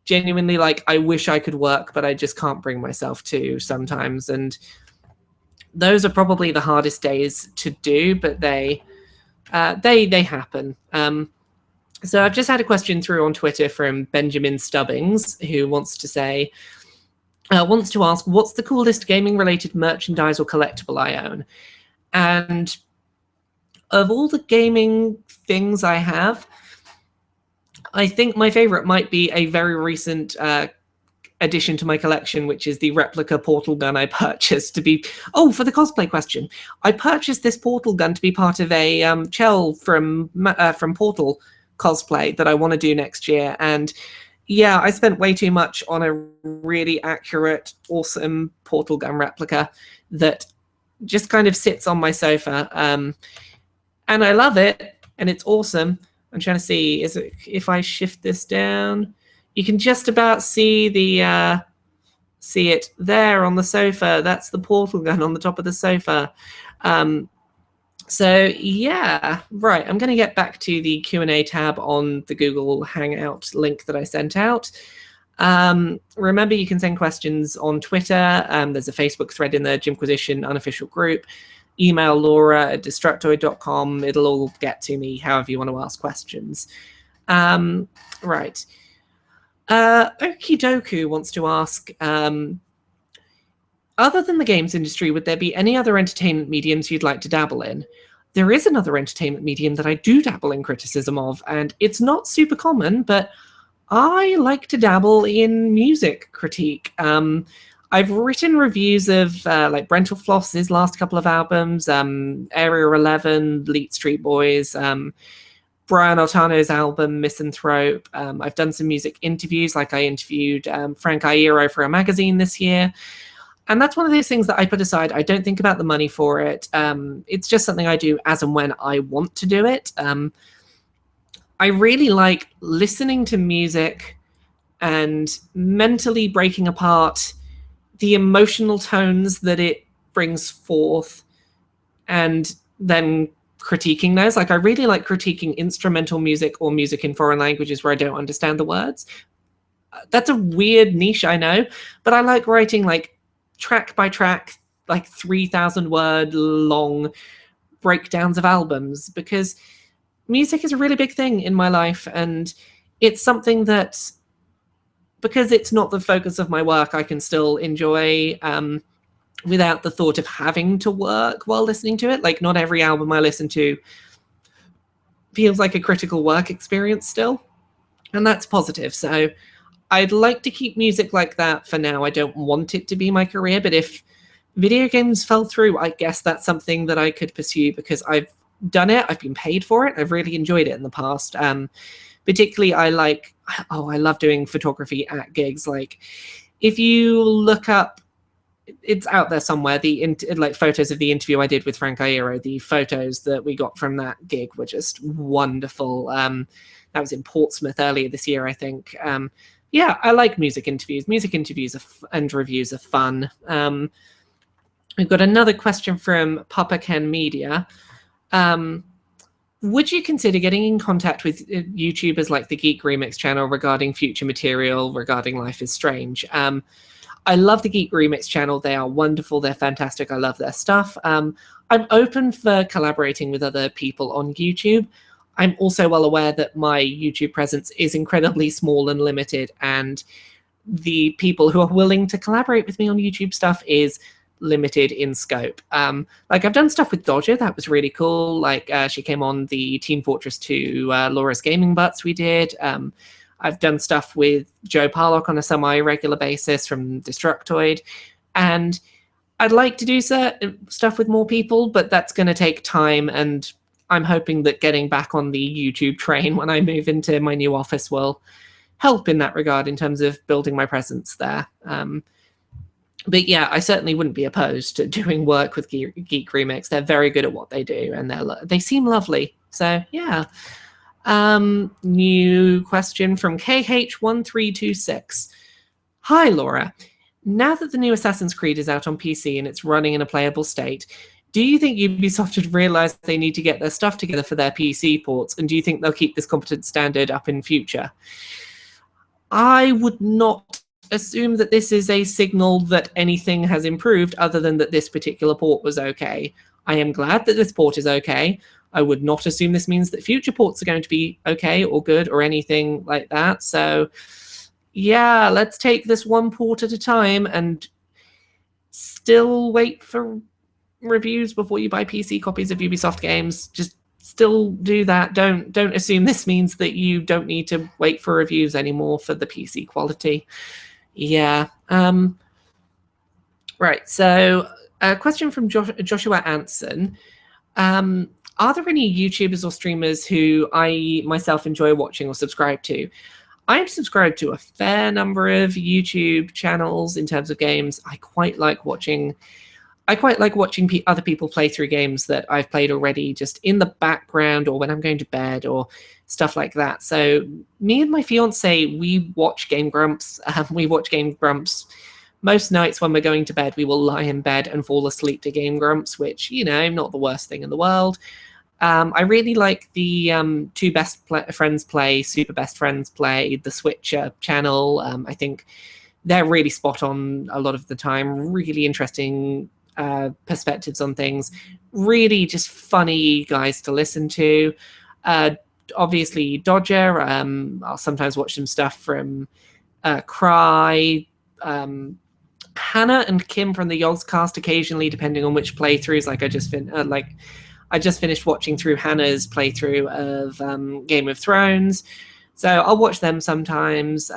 genuinely like I wish I could work, but I just can't bring myself to sometimes. And those are probably the hardest days to do, but they happen. So I've just had a question through on Twitter from Benjamin Stubbings, who wants to ask, what's the coolest gaming-related merchandise or collectible I own? And of all the gaming things I have, I think my favorite might be a very recent addition to my collection, which is the replica portal gun I purchased to be... Oh, for the cosplay question. I purchased this portal gun to be part of a Chell from Portal cosplay that I want to do next year. And yeah, I spent way too much on a really accurate, awesome portal gun replica that just kind of sits on my sofa. And I love it, and it's awesome. I'm trying to see, if I shift this down, you can just about see see it there on the sofa. That's the portal gun on the top of the sofa. So yeah, right. I'm going to get back to the Q&A tab on the Google Hangout link that I sent out. Remember, you can send questions on Twitter. There's a Facebook thread in the Jimquisition unofficial group. Email Laura@destructoid.com. It'll all get to me however you want to ask questions. Right. Okidoku wants to ask, other than the games industry, would there be any other entertainment mediums you'd like to dabble in? There is another entertainment medium that I do dabble in criticism of, and it's not super common, but I like to dabble in music critique. I've written reviews of like Brental Floss's last couple of albums, Area 11, Leet Street Boys, Brian Altano's album Misanthrope. I've done some music interviews, like I interviewed Frank Iero for a magazine this year. And that's one of those things that I put aside. I don't think about the money for it. It's just something I do as and when I want to do it. I really like listening to music and mentally breaking apart the emotional tones that it brings forth and then critiquing those. Like I really like critiquing instrumental music or music in foreign languages where I don't understand the words. That's a weird niche, I know, but I like writing like track by track, like 3,000 word long breakdowns of albums, because music is a really big thing in my life, and it's something that, because it's not the focus of my work, I can still enjoy without the thought of having to work while listening to it. Like not every album I listen to feels like a critical work experience still, and that's positive. So I'd like to keep music like that for now. I don't want it to be my career, but if video games fell through, I guess that's something that I could pursue because I've done it. I've been paid for it. I've really enjoyed it in the past. Particularly, I love doing photography at gigs. Like if you look up, it's out there somewhere, like photos of the interview I did with Frank Iero, the photos that we got from that gig were just wonderful. That was in Portsmouth earlier this year, I think. Yeah, I like music interviews. Music interviews and reviews are fun. We've got another question from Papa Ken Media. Would you consider getting in contact with YouTubers like the Geek Remix channel regarding future material regarding Life is Strange? I love the Geek Remix channel. They are wonderful. They're fantastic. I love their stuff. I'm open for collaborating with other people on YouTube. I'm also well aware that my YouTube presence is incredibly small and limited, and the people who are willing to collaborate with me on YouTube stuff is limited in scope. Like I've done stuff with Dodger that was really cool. Like she came on the Team Fortress 2 Laura's Gaming Butts we did. I've done stuff with Joe Parlock on a semi-regular basis from Destructoid, and I'd like to do stuff with more people, but that's going to take time, and I'm hoping that getting back on the YouTube train when I move into my new office will help in that regard in terms of building my presence there. But yeah, I certainly wouldn't be opposed to doing work with Geek Remix. They're very good at what they do, and they seem lovely. So yeah. New question from KH1326. Hi, Laura. Now that the new Assassin's Creed is out on PC and it's running in a playable state, do you think Ubisoft had realised they need to get their stuff together for their PC ports, and do you think they'll keep this competent standard up in future? I would not assume that this is a signal that anything has improved other than that this particular port was okay. I am glad that this port is okay. I would not assume this means that future ports are going to be okay or good or anything like that. So yeah, let's take this one port at a time and still wait for reviews before you buy PC copies of Ubisoft games. Just still do that. Don't assume this means that you don't need to wait for reviews anymore for the PC quality. Yeah. Right. So a question from Joshua Anson. Are there any YouTubers or streamers who I myself enjoy watching or subscribe to? I am subscribed to a fair number of YouTube channels in terms of games. I quite like watching other people play through games that I've played already, just in the background or when I'm going to bed or stuff like that. So me and my fiance, we watch Game Grumps. We watch Game Grumps most nights when we're going to bed. We will lie in bed and fall asleep to Game Grumps, which, you know, not the worst thing in the world. I really like the Two Best Friends Play, Super Best Friends Play, the Switcher channel. I think they're really spot on a lot of the time. Really interesting perspectives on things. Really just funny guys to listen to. Obviously, Dodger. I'll sometimes watch some stuff from Cry. Hannah and Kim from the Yogscast occasionally, depending on which playthroughs. Like I just finished watching through Hannah's playthrough of Game of Thrones, so I'll watch them sometimes.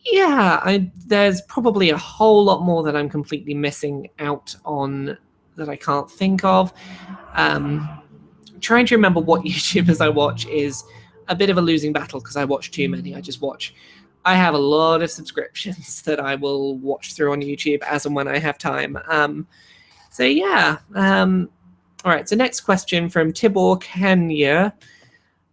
Yeah, there's probably a whole lot more that I'm completely missing out on that I can't think of. Trying to remember what YouTubers I watch is a bit of a losing battle because I watch too many. I have a lot of subscriptions that I will watch through on YouTube as and when I have time. So yeah. All right, so next question from Tibor Kenya.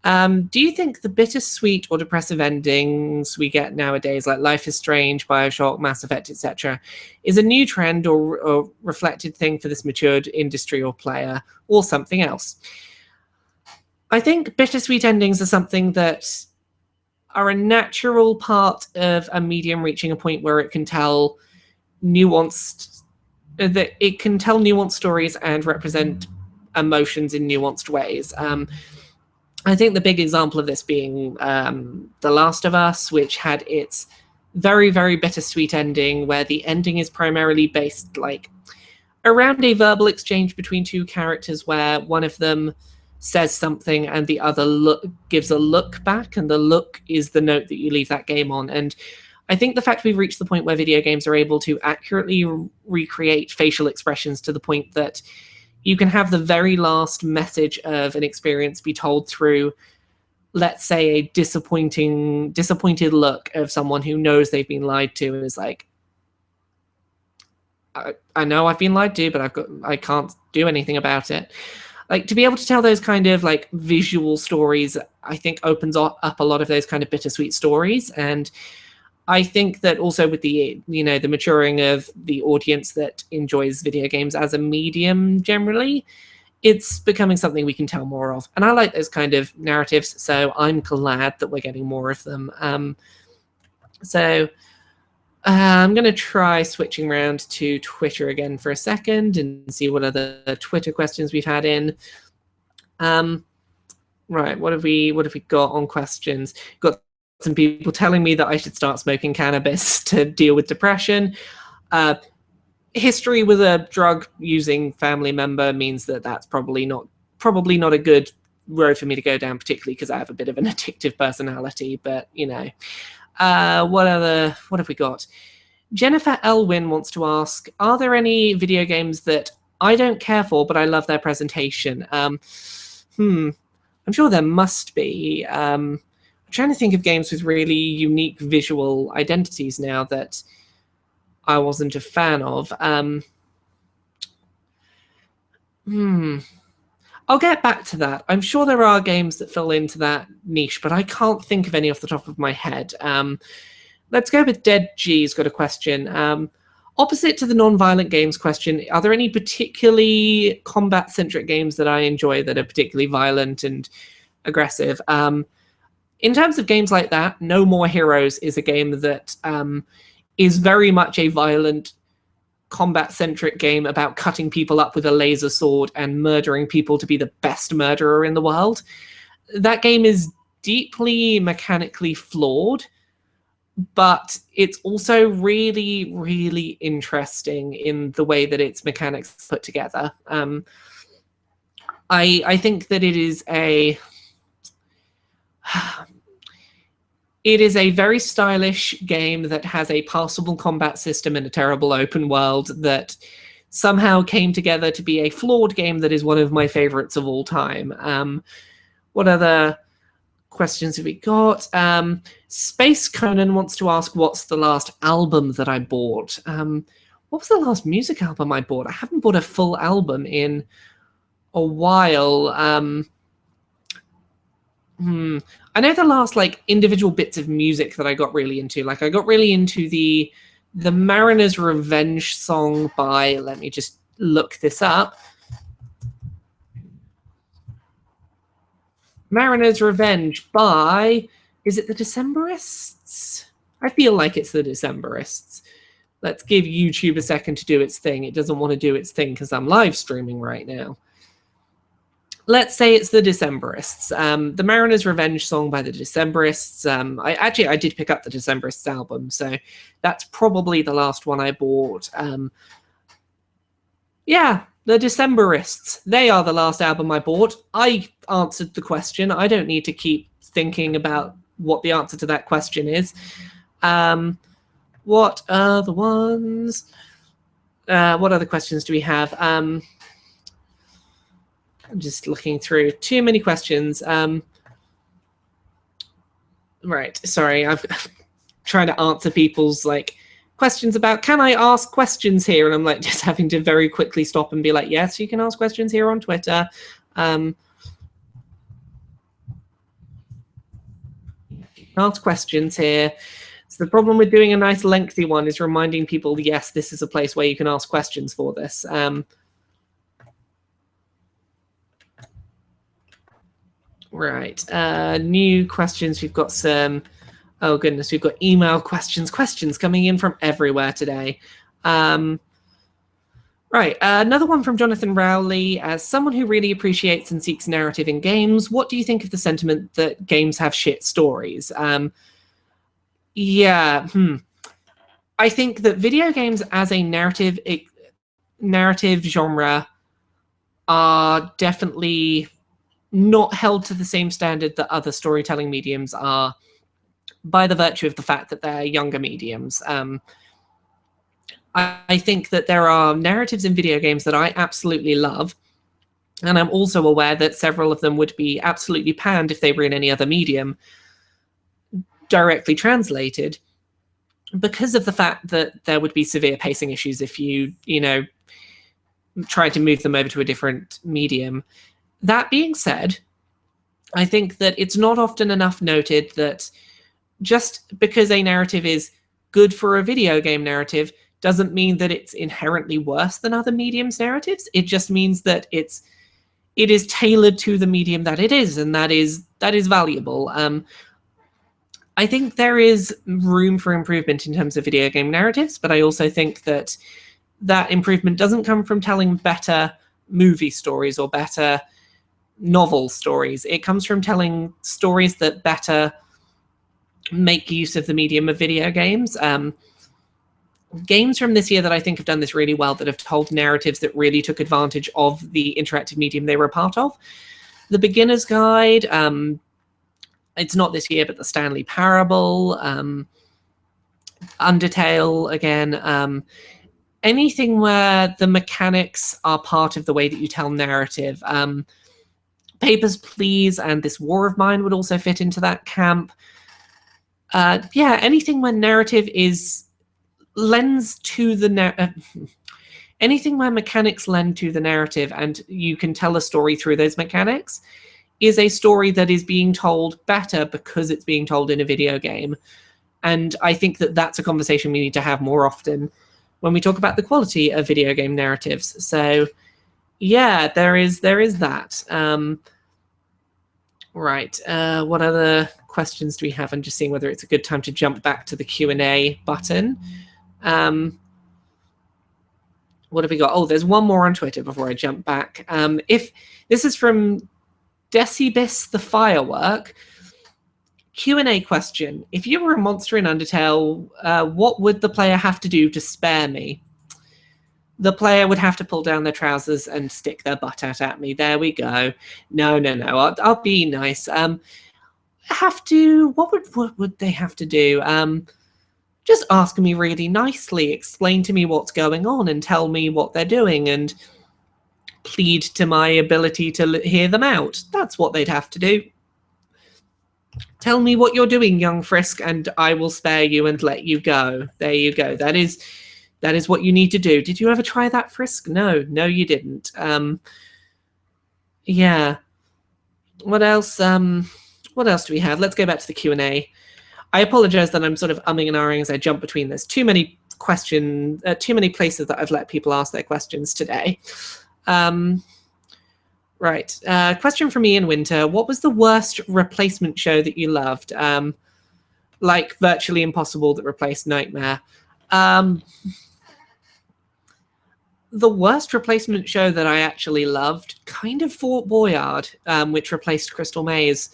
Do you think the bittersweet or depressive endings we get nowadays, like Life is Strange, Bioshock, Mass Effect, etc., is a new trend or reflected thing for this matured industry or player, or something else? I think bittersweet endings are something that are a natural part of a medium reaching a point where it can tell nuanced stories and represent emotions in nuanced ways. I think the big example of this being The Last of Us, which had its very, very bittersweet ending, where the ending is primarily based around a verbal exchange between two characters where one of them says something and the other gives a look back, and the look is the note that you leave that game on. And I think the fact we've reached the point where video games are able to accurately recreate facial expressions to the point that you can have the very last message of an experience be told through, let's say, a disappointed look of someone who knows they've been lied to and is like, I know I've been lied to, but I can't do anything about it. Like, to be able to tell those kind of visual stories, I think opens up a lot of those kind of bittersweet stories. And I think that also with the maturing of the audience that enjoys video games as a medium generally, it's becoming something we can tell more of. And I like those kind of narratives, so I'm glad that we're getting more of them. I'm going to try switching around to Twitter again for a second and see what other Twitter questions we've had in. Right, what have we got on questions? Got some people telling me that I should start smoking cannabis to deal with depression. history with a drug-using family member means that that's probably not a good road for me to go down, particularly because I have a bit of an addictive personality. But you know, what have we got? Jennifer Elwin wants to ask, are there any video games that I don't care for but I love their presentation? I'm sure there must be. I'm trying to think of games with really unique visual identities now that I wasn't a fan of. I'll get back to that. I'm sure there are games that fall into that niche, but I can't think of any off the top of my head. Let's go with Dead G's got a question. Opposite to the non-violent games question, are there any particularly combat-centric games that I enjoy that are particularly violent and aggressive? In terms of games like that, No More Heroes is a game that is very much a violent, combat-centric game about cutting people up with a laser sword and murdering people to be the best murderer in the world. That game is deeply mechanically flawed, but it's also really, really interesting in the way that its mechanics put together. I think that it is a very stylish game that has a passable combat system and a terrible open world that somehow came together to be a flawed game that is one of my favorites of all time. What other questions have we got? Space Conan wants to ask, what's the last album that I bought? What was the last music album I bought? I haven't bought a full album in a while. I know the last individual bits of music that I got really into. I got really into the Mariner's Revenge song by, let me just look this up. Mariner's Revenge by, is it the Decemberists? I feel like it's the Decemberists. Let's give YouTube a second to do its thing. It doesn't want to do its thing because I'm live streaming right now. Let's say it's the Decemberists. The Mariner's Revenge song by the Decemberists. I did pick up the Decemberists album, so that's probably the last one I bought. Yeah, the Decemberists. They are the last album I bought. I answered the question. I don't need to keep thinking about what the answer to that question is. What are the ones? What other questions do we have? I'm just looking through too many questions. Right, sorry, I'm trying to answer people's questions about, can I ask questions here? And I'm just having to very quickly stop and be like, yes, you can ask questions here on Twitter. Ask questions here. So the problem with doing a nice lengthy one is reminding people, yes, this is a place where you can ask questions for this. Right, new questions. We've got some, oh goodness, we've got email questions coming in from everywhere today. Right, another one from Jonathan Rowley. As someone who really appreciates and seeks narrative in games, what do you think of the sentiment that games have shit stories? Yeah, I think that video games as a narrative genre are definitely not held to the same standard that other storytelling mediums are, by the virtue of the fact that they're younger mediums. I think that there are narratives in video games that I absolutely love, and I'm also aware that several of them would be absolutely panned if they were in any other medium, directly translated, because of the fact that there would be severe pacing issues if you tried to move them over to a different medium. That being said, I think that it's not often enough noted that just because a narrative is good for a video game narrative doesn't mean that it's inherently worse than other mediums' narratives. It just means that it is tailored to the medium that it is, and that is valuable. I think there is room for improvement in terms of video game narratives, but I also think that that improvement doesn't come from telling better movie stories or better novel stories. It comes from telling stories that better make use of the medium of video games. games from this year that I think have done this really well, that have told narratives that really took advantage of the interactive medium they were a part of. The Beginner's Guide, it's not this year, but the Stanley Parable, Undertale again, anything where the mechanics are part of the way that you tell narrative. Papers, Please and This War of Mine would also fit into that camp. Yeah, anything where narrative lends to the anything where mechanics lend to the narrative and you can tell a story through those mechanics is a story that is being told better because it's being told in a video game. And I think that that's a conversation we need to have more often when we talk about the quality of video game narratives. So yeah, there is that. Right, what other questions do we have? I'm just seeing whether it's a good time to jump back to the Q&A button. What have we got? Oh, there's one more on Twitter before I jump back. If this is from Decibis the Firework. Q&A question. If you were a monster in Undertale, what would the player have to do to spare me? The player would have to pull down their trousers and stick their butt out at me. There we go. No. I'll be nice. What would they have to do? Just ask me really nicely, explain to me what's going on and tell me what they're doing and plead to my ability to hear them out. That's what they'd have to do. Tell me what you're doing, young Frisk, and I will spare you and let you go. There you go. That is what you need to do. Did you ever try that, Frisk? No, you didn't. Yeah. What else? What else do we have? Let's go back to the Q&A. I apologize that I'm sort of umming and ahhing as I jump between. There's too many too many places that I've let people ask their questions today. Right. Question from Ian Winter. What was the worst replacement show that you loved? Like Virtually Impossible that replaced Nightmare. The worst replacement show that I actually loved, kind of Fort Boyard, which replaced Crystal Maze.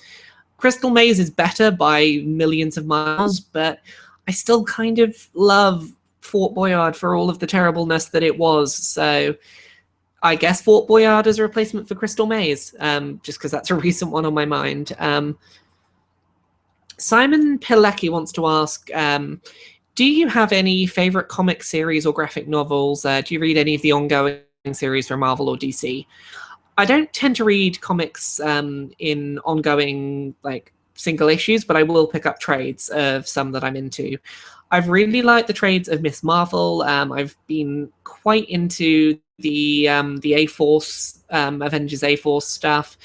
Crystal Maze is better by millions of miles, but I still kind of love Fort Boyard for all of the terribleness that it was. So I guess Fort Boyard is a replacement for Crystal Maze, just because that's a recent one on my mind. Simon Pilecki wants to ask, do you have any favorite comic series or graphic novels? Do you read any of the ongoing series from Marvel or DC? I don't tend to read comics in ongoing, like, single issues, but I will pick up trades of some that I'm into. I've really liked the trades of Miss Marvel. I've been quite into the A-Force, Avengers A-Force stuff.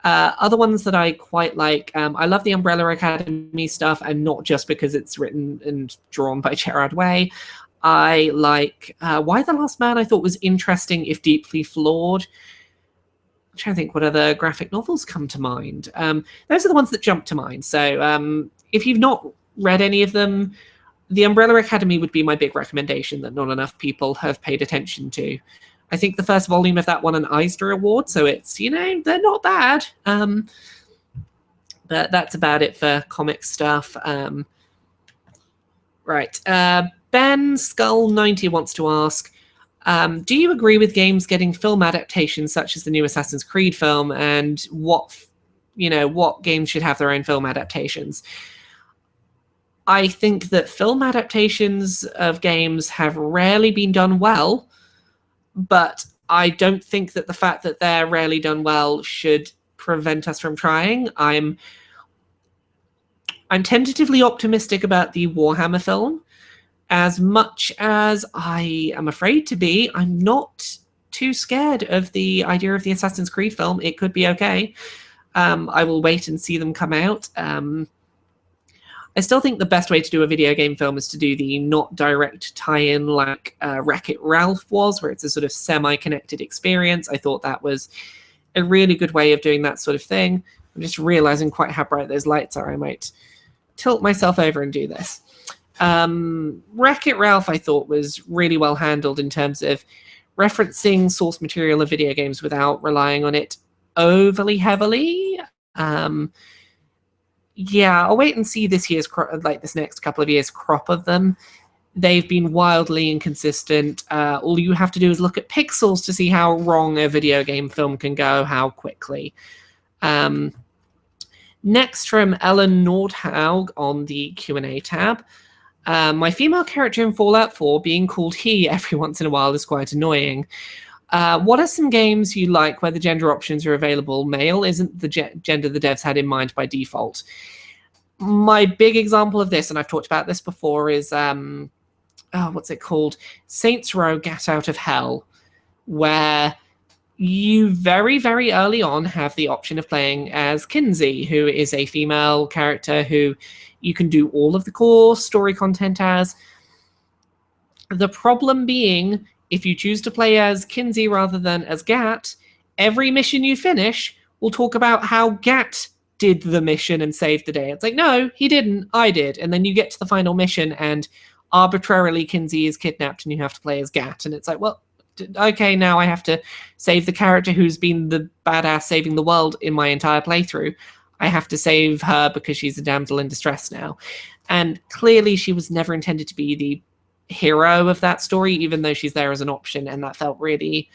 Other ones that I quite like, I love the Umbrella Academy stuff, and not just because it's written and drawn by Gerard Way. I like Why the Last Man. I thought was interesting, if deeply flawed. I'm trying to think what other graphic novels come to mind. Those are the ones that jump to mind. So if you've not read any of them, the Umbrella Academy would be my big recommendation that not enough people have paid attention to. I think the first volume of that won an Eisner Award, so it's, they're not bad. But that's about it for comic stuff. Right. Ben Skull90 wants to ask, do you agree with games getting film adaptations such as the new Assassin's Creed film, and what games should have their own film adaptations? I think that film adaptations of games have rarely been done well, but I don't think that the fact that they're rarely done well should prevent us from trying. I'm tentatively optimistic about the Warhammer film. As much as I am afraid to be, I'm not too scared of the idea of the Assassin's Creed film. It could be okay. I will wait and see them come out. I still think the best way to do a video game film is to do the not direct tie-in like WreckIt Ralph was, where it's a sort of semi-connected experience. I thought that was a really good way of doing that sort of thing. I'm just realizing quite how bright those lights are. I might tilt myself over and do this. WreckIt Ralph, I thought, was really well handled in terms of referencing source material of video games without relying on it overly heavily. Yeah, I'll wait and see this year's this next couple of years crop of them. they've been wildly inconsistent. All you have to do is look at pixels to see how wrong a video game film can go, how quickly. Next, from Ellen Nordhaug on the Q&A tab. My female character in Fallout 4 being called he every once in a while is quite annoying. What are some games you like where the gender options are available? Male isn't the gender the devs had in mind by default. My big example of this, and I've talked about this before, is what's it called? Saints Row Get Out of Hell, where you very, very early on have the option of playing as Kinsey, who is a female character who you can do all of the core story content as. The problem being, if you choose to play as Kinsey rather than as Gat, every mission you finish will talk about how Gat did the mission and saved the day. It's like, no, he didn't, I did. And then you get to the final mission and arbitrarily Kinsey is kidnapped and you have to play as Gat. And it's like, well, okay, now I have to save the character who's been the badass saving the world in my entire playthrough. I have to save her because she's a damsel in distress now. And clearly she was never intended to be the hero of that story, even though she's there as an option, and that felt really,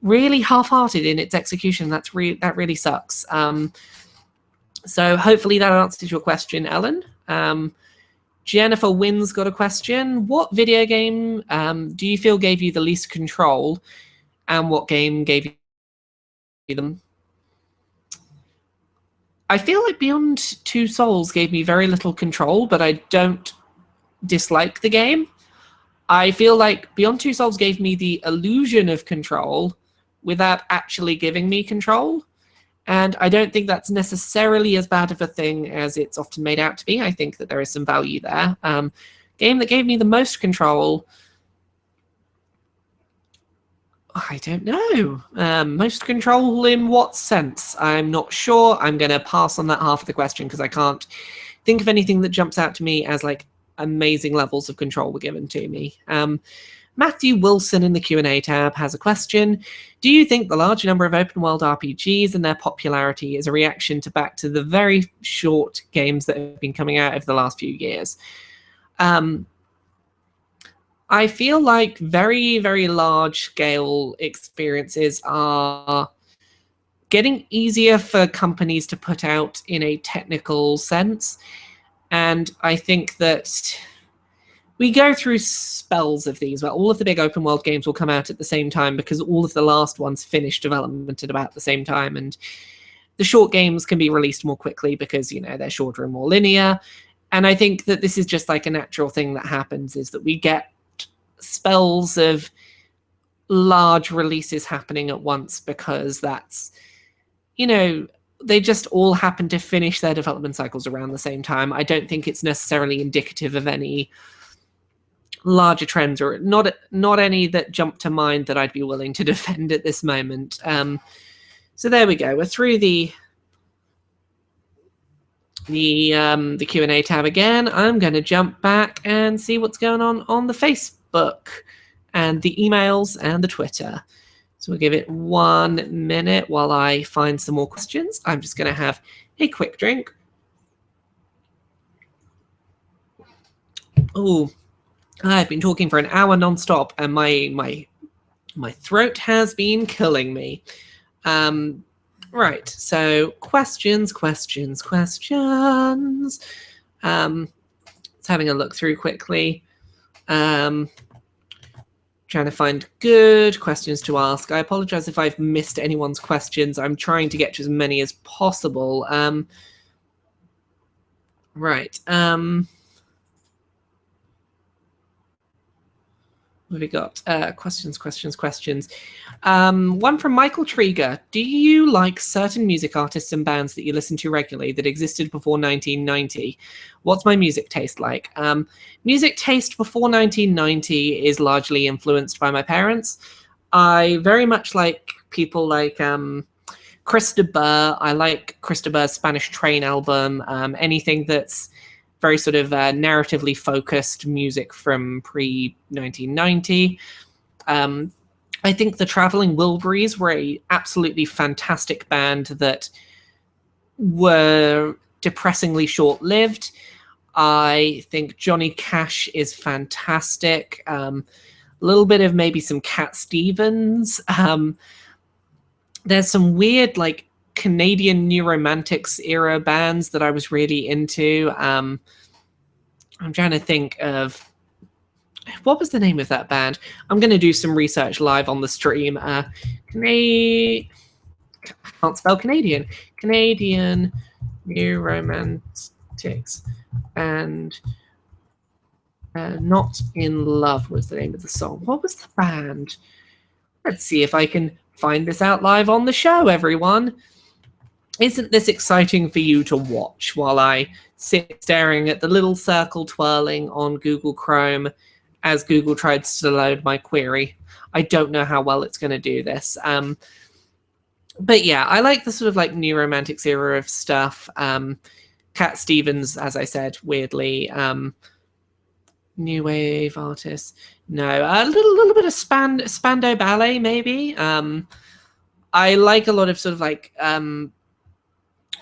really half-hearted in its execution. That really sucks. So hopefully that answers your question, Ellen. Jennifer Wynn's got a question. What video game do you feel gave you the least control, and what game gave you them? I feel like Beyond Two Souls gave me very little control, but I don't dislike the game. I feel like Beyond Two Souls gave me the illusion of control without actually giving me control. And I don't think that's necessarily as bad of a thing as it's often made out to be. I think that there is some value there. Game that gave me the most control, I don't know. Most control in what sense? I'm not sure. I'm going to pass on that half of the question because I can't think of anything that jumps out to me as like amazing levels of control were given to me. Matthew Wilson in the Q&A tab has a question. Do you think the large number of open world RPGs and their popularity is a reaction back to the very short games that have been coming out over the last few years? I feel like very, very large scale experiences are getting easier for companies to put out in a technical sense. And I think that we go through spells of these where all of the big open world games will come out at the same time because all of the last ones finished development at about the same time. And the short games can be released more quickly because, you know, they're shorter and more linear. And I think that this is just like a natural thing that happens, is that we get spells of large releases happening at once because that's, you know, they just all happen to finish their development cycles around the same time. I don't think it's necessarily indicative of any larger trends, or not any that jump to mind that I'd be willing to defend at this moment. So there we go. We're through the Q&A tab again. I'm going to jump back and see what's going on the Facebook and the emails and the Twitter. So we'll give it 1 minute while I find some more questions. I'm just going to have a quick drink. Oh, I've been talking for an hour nonstop, and my throat has been killing me. Right, so questions. It's having a look through quickly. Trying to find good questions to ask. I apologize if I've missed anyone's questions. I'm trying to get to as many as possible. Right. What have we got? Questions. One from Michael Trieger. Do you like certain music artists and bands that you listen to regularly that existed before 1990? What's my music taste like? Music taste before 1990 is largely influenced by my parents. I very much like people like Chris de Burgh. I like Chris de Burgh's Spanish Train album. Anything that's very sort of narratively focused music from pre-1990. I think the Traveling Wilburys were a absolutely fantastic band that were depressingly short-lived. I think Johnny Cash is fantastic. A little bit of maybe some Cat Stevens. There's some weird like Canadian New Romantics era bands that I was really into. I'm trying to think of what was the name of that band. I'm going to do some research live on the stream. I can't spell Canadian. Canadian New Romantics and Not in Love was the name of the song. What was the band? Let's see if I can find this out live on the show, everyone. Isn't this exciting for you to watch while I sit staring at the little circle twirling on Google Chrome as Google tries to load my query? I don't know how well it's going to do this. But yeah, I like the sort of like New Romantics era of stuff. Cat Stevens, as I said, weirdly. New wave artists. No, a little bit of Spandau Ballet, maybe. I like a lot of sort of like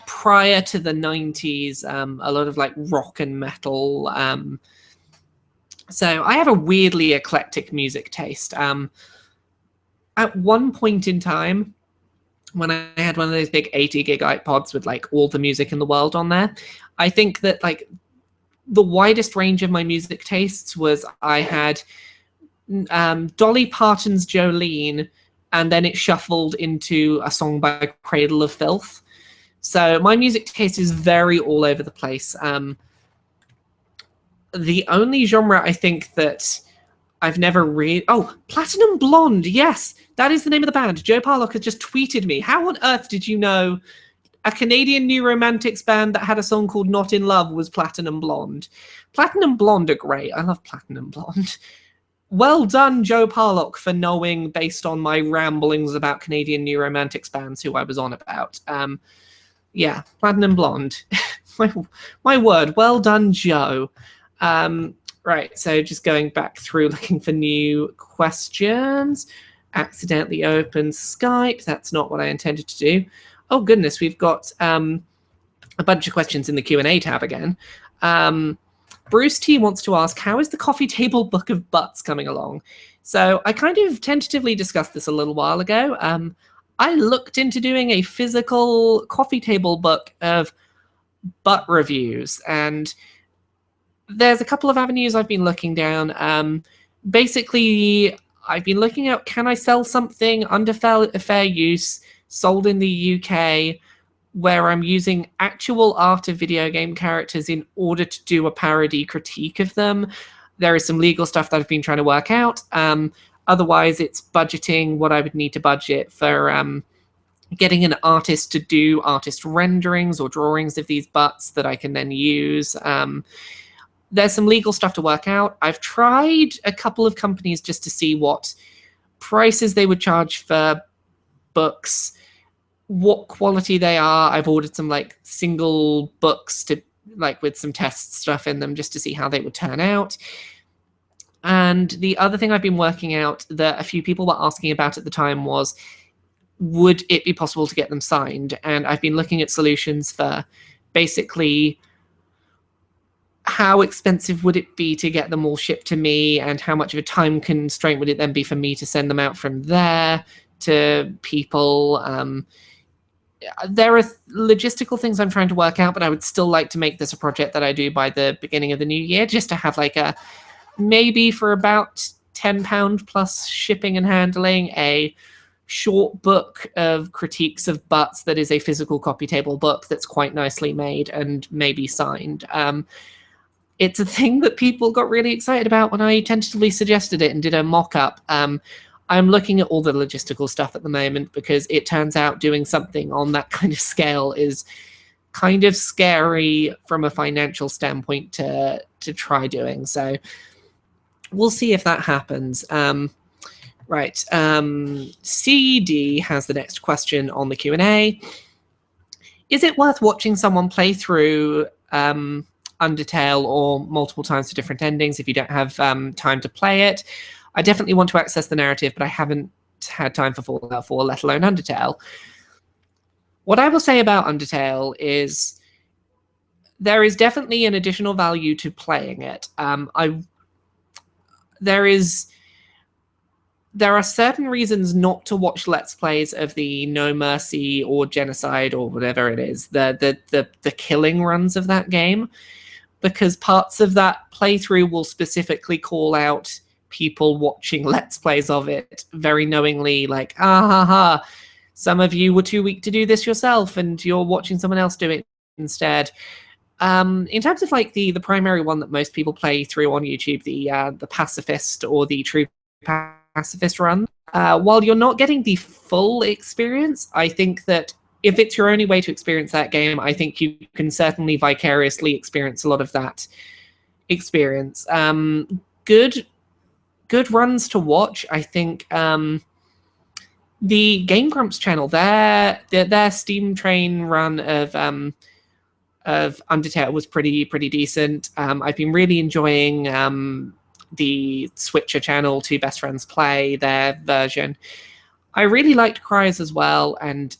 prior to the 90s, a lot of like rock and metal. So I have a weirdly eclectic music taste. At one point in time, when I had one of those big 80 gig iPods with like all the music in the world on there, I think that like the widest range of my music tastes was I had Dolly Parton's Jolene, and then it shuffled into a song by Cradle of Filth. So my music taste is very all over the place. The only genre I think that I've never really... Oh, Platinum Blonde, yes! That is the name of the band. Joe Parlock has just tweeted me. How on earth did you know a Canadian New Romantics band that had a song called Not in Love was Platinum Blonde? Platinum Blonde are great. I love Platinum Blonde. Well done, Joe Parlock, for knowing based on my ramblings about Canadian New Romantics bands who I was on about. Yeah, Platinum Blonde. my word, well done, Joe. Right, so just going back through looking for new questions. Accidentally opened Skype. That's not what I intended to do. Oh, goodness, we've got a bunch of questions in the Q&A tab again. Bruce T wants to ask, how is the coffee table book of butts coming along? So I kind of tentatively discussed this a little while ago. I looked into doing a physical coffee table book of butt reviews, and there's a couple of avenues I've been looking down. Basically, I've been looking at, can I sell something under fair use, sold in the UK, where I'm using actual art of video game characters in order to do a parody critique of them. There is some legal stuff that I've been trying to work out. Otherwise, it's budgeting what I would need to budget for getting an artist to do artist renderings or drawings of these butts that I can then use. There's some legal stuff to work out. I've tried a couple of companies just to see what prices they would charge for books, what quality they are. I've ordered some like single books to like with some test stuff in them just to see how they would turn out. And the other thing I've been working out that a few people were asking about at the time was, would it be possible to get them signed? And I've been looking at solutions for basically how expensive would it be to get them all shipped to me, and how much of a time constraint would it then be for me to send them out from there to people. There are logistical things I'm trying to work out, but I would still like to make this a project that I do by the beginning of the new year, just to have like a, maybe for about £10 plus shipping and handling, a short book of critiques of butts that is a physical coffee table book that's quite nicely made and maybe signed. It's a thing that people got really excited about when I tentatively suggested it and did a mock-up. I'm looking at all the logistical stuff at the moment because it turns out doing something on that kind of scale is kind of scary from a financial standpoint to try doing. So we'll see if that happens. Right. CD has the next question on the Q&A. Is it worth watching someone play through Undertale or multiple times for different endings if you don't have time to play it? I definitely want to access the narrative, but I haven't had time for Fallout 4, let alone Undertale. What I will say about Undertale is there is definitely an additional value to playing it. There are certain reasons not to watch Let's Plays of the No Mercy or Genocide or whatever it is, the killing runs of that game, because parts of that playthrough will specifically call out people watching Let's Plays of it very knowingly, like, some of you were too weak to do this yourself and you're watching someone else do it instead. In terms of like the primary one that most people play through on YouTube, the pacifist or the true pacifist run, while you're not getting the full experience, I think that if it's your only way to experience that game, I think you can certainly vicariously experience a lot of that experience. Good runs to watch. I think the Game Grumps channel, their Steam Train run of Undertale was pretty decent. I've been really enjoying the Switcher channel, Two Best Friends Play, their version. I really liked Cries as well, and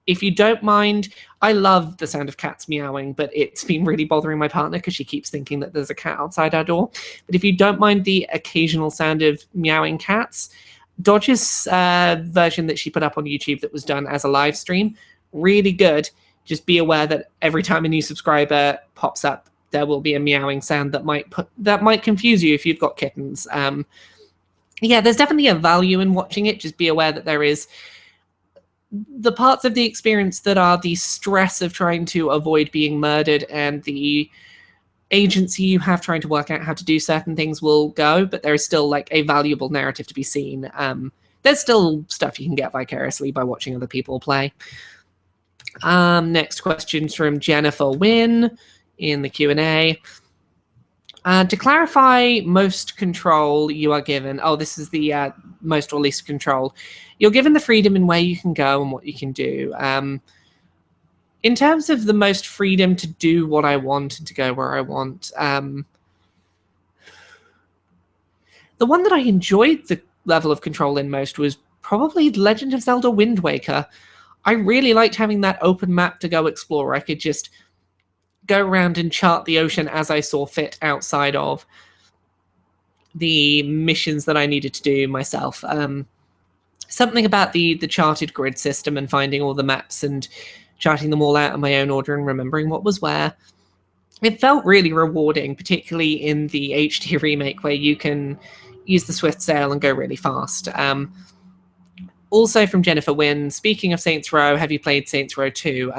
if you don't mind, I love the sound of cats meowing, but it's been really bothering my partner because she keeps thinking that there's a cat outside our door. But if you don't mind the occasional sound of meowing cats, Dodge's version that she put up on YouTube that was done as a live stream, really good. Just be aware that every time a new subscriber pops up, there will be a meowing sound that might confuse you if you've got kittens. Yeah, there's definitely a value in watching it. Just be aware that there is the parts of the experience that are the stress of trying to avoid being murdered and the agency you have trying to work out how to do certain things will go, but there is still like a valuable narrative to be seen. There's still stuff you can get vicariously by watching other people play. Next question's from Jennifer Wynn in the Q&A. To clarify most control you are given, this is the most or least control. You're given the freedom in where you can go and what you can do. In terms of the most freedom to do what I want and to go where I want, the one that I enjoyed the level of control in most was probably Legend of Zelda Wind Waker. I really liked having that open map to go explore. I could just go around and chart the ocean as I saw fit outside of the missions that I needed to do myself. Something about the charted grid system and finding all the maps and charting them all out in my own order and remembering what was where. It felt really rewarding, particularly in the HD remake where you can use the Swift Sail and go really fast. Also from Jennifer Wynn, speaking of Saints Row, have you played Saints Row 2?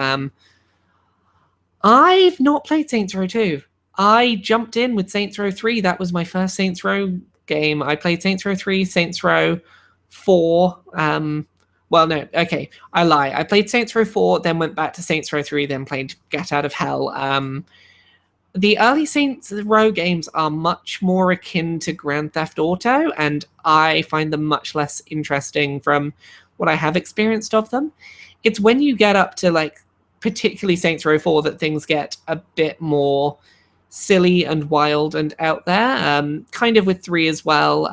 I've not played Saints Row 2. I jumped in with Saints Row 3. That was my first Saints Row game. I played Saints Row 3, Saints Row 4. Well, no, okay, I lie. I played Saints Row 4, then went back to Saints Row 3, then played Get Out of Hell. The early Saints Row games are much more akin to Grand Theft Auto, and I find them much less interesting from what I have experienced of them. It's when you get up to, like, particularly Saints Row 4 that things get a bit more silly and wild and out there. Kind of with 3 as well.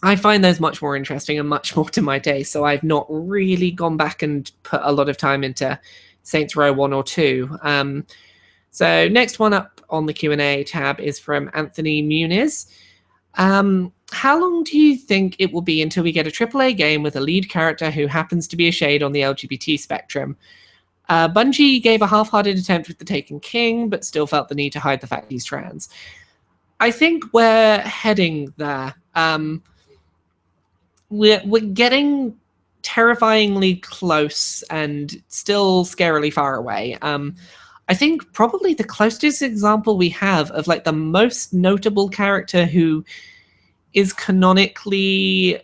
I find those much more interesting and much more to my taste, so I've not really gone back and put a lot of time into Saints Row 1 or 2. So next one up on the Q&A tab is from Anthony Muniz. How long do you think it will be until we get a AAA game with a lead character who happens to be a shade on the LGBT spectrum? Bungie gave a half-hearted attempt with The Taken King, but still felt the need to hide the fact he's trans. I think we're heading there. We're getting terrifyingly close and still scarily far away. I think probably the closest example we have of like the most notable character who is canonically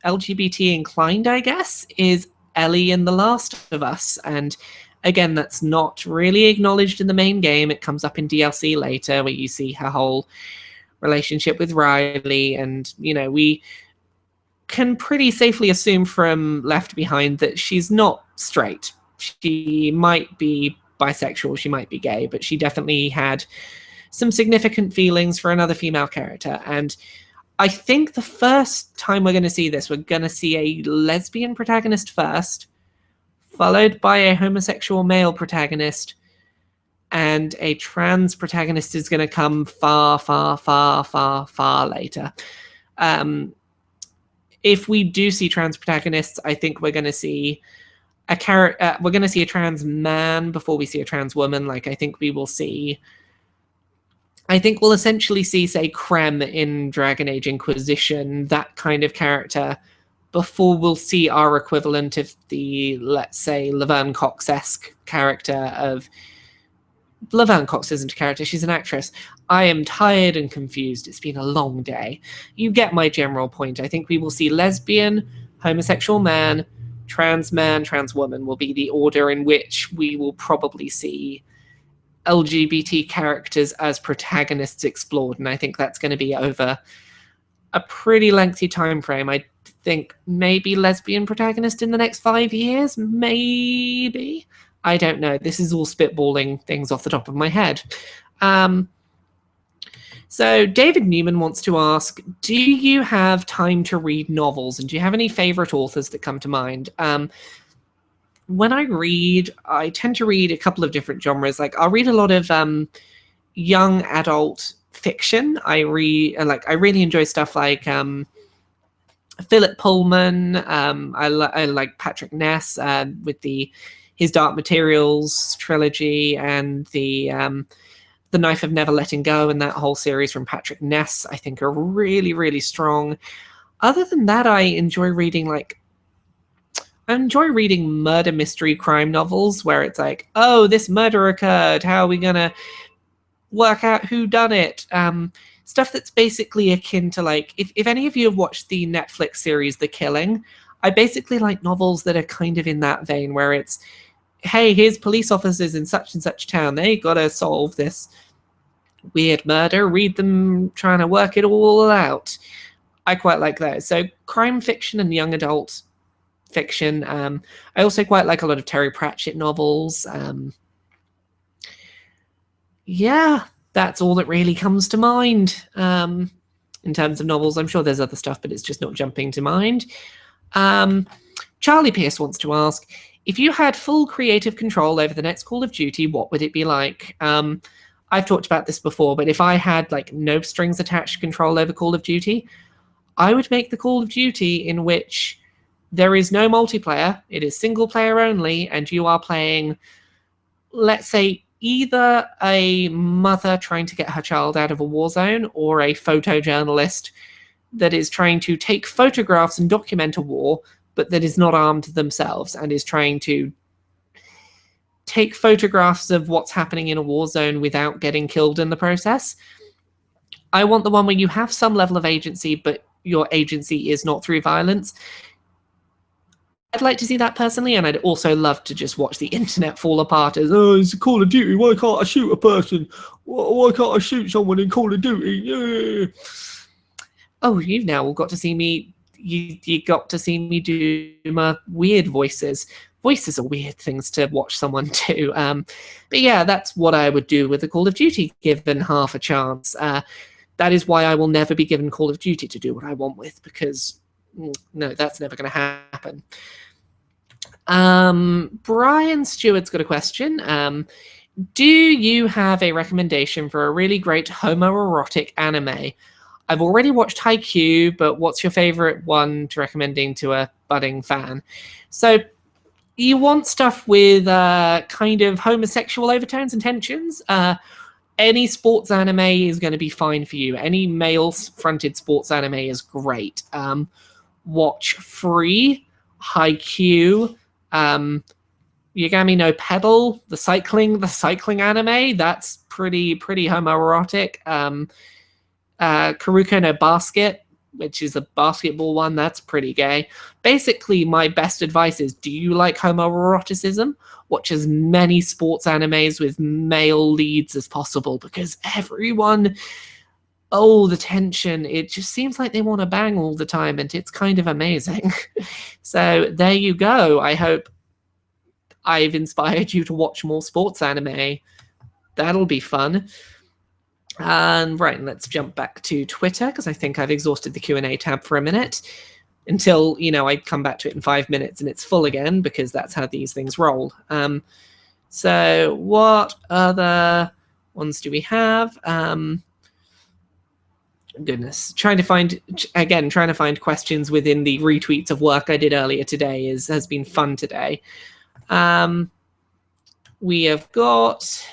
LGBT inclined, I guess, is Ellie in The Last of Us. And again, that's not really acknowledged in the main game. It comes up in DLC later where you see her whole relationship with Riley. And, you know, we can pretty safely assume from Left Behind that she's not straight. She might be bisexual, she might be gay, but she definitely had some significant feelings for another female character. And I think the first time we're going to see this, we're going to see a lesbian protagonist first, followed by a homosexual male protagonist, and a trans protagonist is going to come far, far, far, far, far later. If we do see trans protagonists, I think we're going to see we're going to see a trans man before we see a trans woman. Like, I think we'll essentially see, say, Krem in Dragon Age Inquisition, that kind of character, before we'll see our equivalent of the, let's say, Laverne Cox-esque character of... Laverne Cox isn't a character, she's an actress. I am tired and confused. It's been a long day. You get my general point. I think we will see lesbian, homosexual man, trans woman will be the order in which we will probably see LGBT characters as protagonists explored. And I think that's going to be over a pretty lengthy time frame. I think maybe lesbian protagonist in the next 5 years, maybe. I don't know. This is all spitballing things off the top of my head. So David Newman wants to ask, do you have time to read novels? And do you have any favorite authors that come to mind? When I read, I tend to read a couple of different genres. Like, I'll read a lot of young adult fiction. I really enjoy stuff like Philip Pullman. I like Patrick Ness with his Dark Materials trilogy and the Knife of Never Letting Go and that whole series from Patrick Ness, I think, are really, really strong. Other than that, I enjoy reading murder mystery crime novels where it's like, oh, this murder occurred. How are we gonna work out who done it? Stuff that's basically akin to, like, if any of you have watched the Netflix series The Killing, I basically like novels that are kind of in that vein where it's, hey, here's police officers in such and such town. They gotta solve this weird murder. Read them trying to work it all out. I quite like those. So crime fiction and young adult fiction. I also quite like a lot of Terry Pratchett novels. Yeah, that's all that really comes to mind in terms of novels. I'm sure there's other stuff, but it's just not jumping to mind. Charlie Pierce wants to ask, if you had full creative control over the next Call of Duty, what would it be like? I've talked about this before, but if I had like no strings attached control over Call of Duty, I would make the Call of Duty in which there is no multiplayer, it is single player only, and you are playing, let's say, either a mother trying to get her child out of a war zone or a photojournalist that is trying to take photographs and document a war, but that is not armed themselves and is trying to take photographs of what's happening in a war zone without getting killed in the process. I want the one where you have some level of agency, but your agency is not through violence. I'd like to see that personally, and I'd also love to just watch the internet fall apart as, oh, it's a Call of Duty, why can't I shoot a person? Why can't I shoot someone in Call of Duty? Yeah. Oh, you've now all got to see me, you got to see me do my weird voices. Voices are weird things to watch someone do. But yeah, that's what I would do with a Call of Duty, given half a chance. That is why I will never be given Call of Duty to do what I want with, because no, that's never going to happen. Brian Stewart's got a question. Do you have a recommendation for a really great homoerotic anime? I've already watched Haikyuu, but what's your favorite one to recommending to a budding fan? So you want stuff with kind of homosexual overtones and tensions. Any sports anime is going to be fine for you. Any male-fronted sports anime is great. Watch Free, Haikyuu, Yagami no Pedal, the cycling anime. That's pretty homoerotic. Kuroko no Basket, which is a basketball one, that's pretty gay. Basically, my best advice is, do you like homoeroticism? Watch as many sports animes with male leads as possible, because everyone, oh, the tension, it just seems like they want to bang all the time, and it's kind of amazing. So there you go. I hope I've inspired you to watch more sports anime. That'll be fun. And right, let's jump back to Twitter, because I think I've exhausted the Q&A tab for a minute until, I come back to it in 5 minutes and it's full again, because that's how these things roll. So what other ones do we have? Goodness, trying to find questions within the retweets of work I did earlier today has been fun today. We have got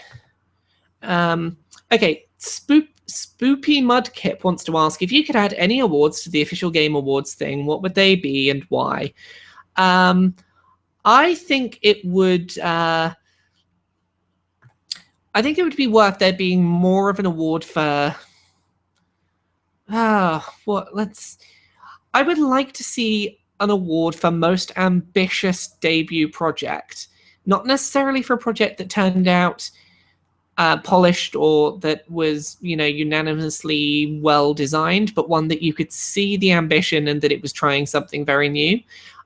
okay, Spoopy Mudkip wants to ask, if you could add any awards to the official Game Awards thing, what would they be and why? I think it would be worth there being more of an award for I would like to see an award for most ambitious debut project, not necessarily for a project that turned out polished or that was, unanimously well designed, but one that you could see the ambition and that it was trying something very new.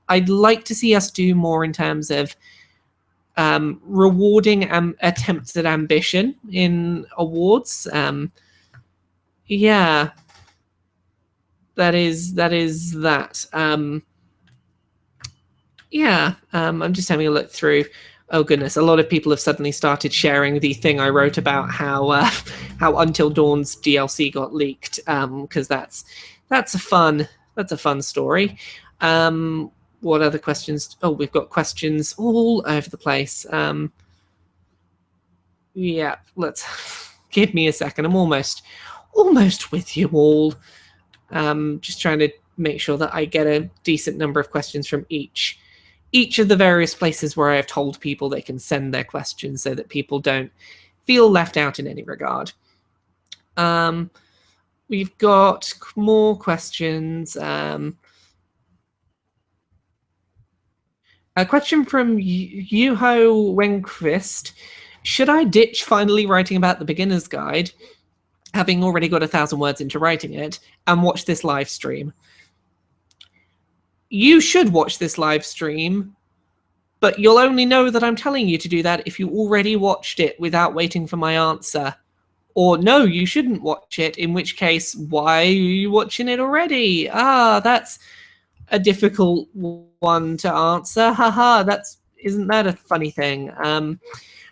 I'd like to see us do more in terms of rewarding attempts at ambition in awards. Yeah, that is that. I'm just having a look through. Oh goodness, a lot of people have suddenly started sharing the thing I wrote about how Until Dawn's DLC got leaked, because that's a fun story. What other questions? Oh, we've got questions all over the place. Yeah, let's give me a second. I'm almost with you all. Just trying to make sure that I get a decent number of questions from each of the various places where I have told people they can send their questions so that people don't feel left out in any regard. We've got more questions. A question from Yuho Wenquist. Should I ditch finally writing about the beginner's guide, having already got 1,000 words into writing it, and watch this live stream? You should watch this live stream, but you'll only know that I'm telling you to do that if you already watched it without waiting for my answer. Or no, you shouldn't watch it, in which case, why are you watching it already? That's a difficult one to answer. Haha, isn't that a funny thing?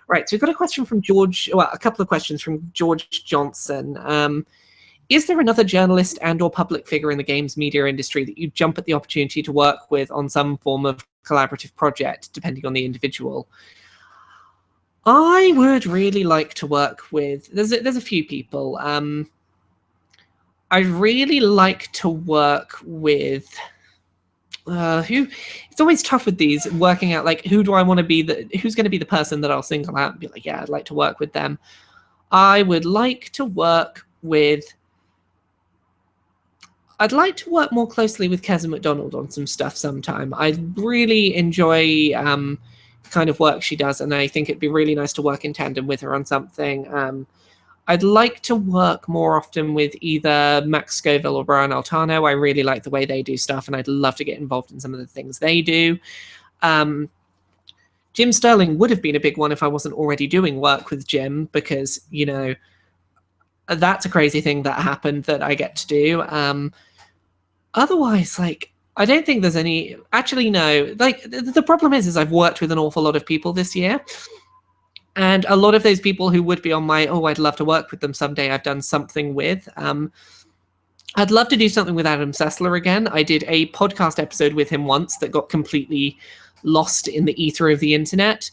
Right, so we've got a question from George, well, a couple of questions from George Johnson. Is there another journalist and or public figure in the games media industry that you jump at the opportunity to work with on some form of collaborative project, depending on the individual? I would really like to work with, there's a few people. I'd really like to work with, it's always tough with these, working out like who do I want to be, who's going to be the person that I'll single out and be like, yeah, I'd like to work with them. I would like to work with, I'd like to work more closely with Keza McDonald on some stuff sometime. I really enjoy the kind of work she does, and I think it'd be really nice to work in tandem with her on something. I'd like to work more often with either Max Scoville or Brian Altano. I really like the way they do stuff, and I'd love to get involved in some of the things they do. Jim Sterling would have been a big one if I wasn't already doing work with Jim, because, that's a crazy thing that happened that I get to do. Otherwise, like, I don't think there's any... Actually, no. Like, the problem is I've worked with an awful lot of people this year. And a lot of those people who would be on my, I'd love to work with them someday, I've done something with. I'd love to do something with Adam Sessler again. I did a podcast episode with him once that got completely lost in the ether of the internet.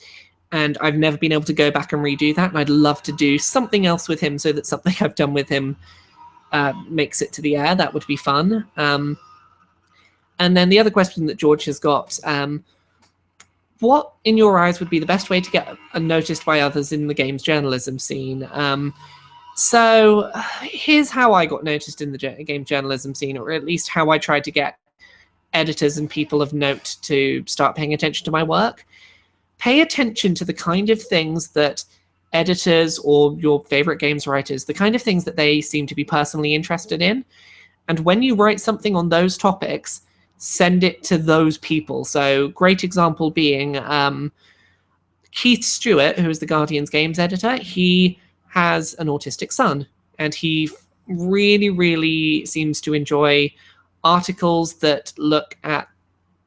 And I've never been able to go back and redo that. And I'd love to do something else with him so that something I've done with him makes it to the air. That would be fun. And then the other question that George has got, what, in your eyes, would be the best way to get noticed by others in the games journalism scene? So here's how I got noticed in the game journalism scene, or at least how I tried to get editors and people of note to start paying attention to my work. Pay attention to the kind of things that editors or your favorite games writers, the kind of things that they seem to be personally interested in. And when you write something on those topics, send it to those people. So great example being Keith Stewart, who is the Guardian's games editor. He has an autistic son, and he really, really seems to enjoy articles that look at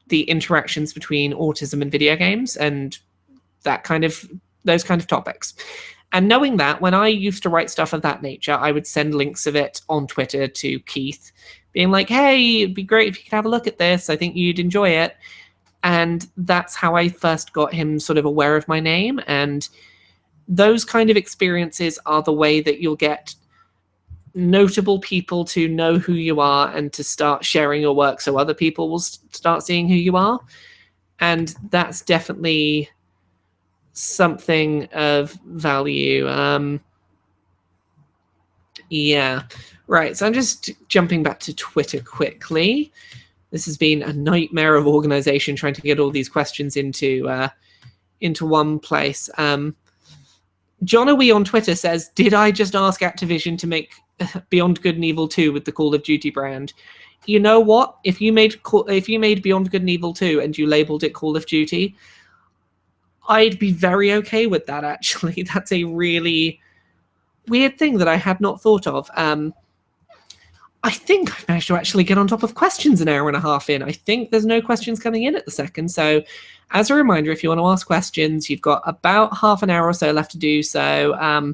the interactions between autism and video games and that kind of those kind of topics. And knowing that, when I used to write stuff of that nature, I would send links of it on Twitter to Keith, being like, hey, it'd be great if you could have a look at this. I think you'd enjoy it. And that's how I first got him sort of aware of my name. And those kind of experiences are the way that you'll get notable people to know who you are and to start sharing your work so other people will start seeing who you are. And that's definitely something of value. Yeah, right. So I'm just jumping back to Twitter quickly. This has been a nightmare of organization trying to get all these questions into one place. Jonawee on Twitter says, did I just ask Activision to make Beyond Good and Evil 2 with the Call of Duty brand? You know what? If you made Beyond Good and Evil 2 and you labeled it Call of Duty, I'd be very okay with that, actually. That's a really weird thing that I had not thought of. I think I've managed to actually get on top of questions an hour and a half in. I think there's no questions coming in at the second. So as a reminder, if you want to ask questions, you've got about half an hour or so left to do so.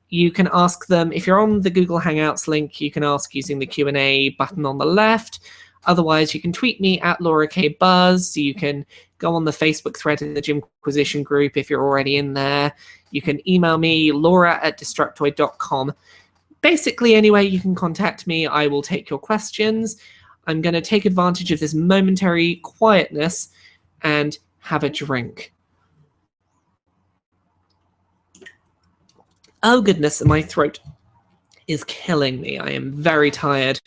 You can ask them. If you're on the Google Hangouts link, you can ask using the Q&A button on the left. Otherwise, you can tweet me at LauraKBuzz. You can go on the Facebook thread in the Jimquisition group if you're already in there. You can email me, laura@destructoid.com. Basically, any way you can contact me, I will take your questions. I'm going to take advantage of this momentary quietness and have a drink. Oh, goodness, my throat is killing me. I am very tired.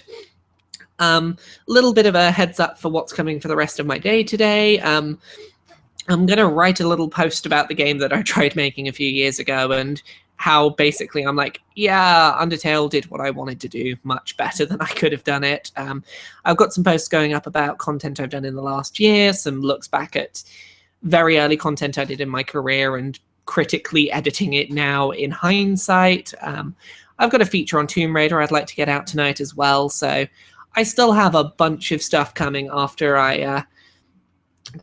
Little bit of a heads up for what's coming for the rest of my day today. I'm going to write a little post about the game that I tried making a few years ago and how basically I'm like, yeah, Undertale did what I wanted to do much better than I could have done it. I've got some posts going up about content I've done in the last year, some looks back at very early content I did in my career and critically editing it now in hindsight. I've got a feature on Tomb Raider I'd like to get out tonight as well, so I still have a bunch of stuff coming after I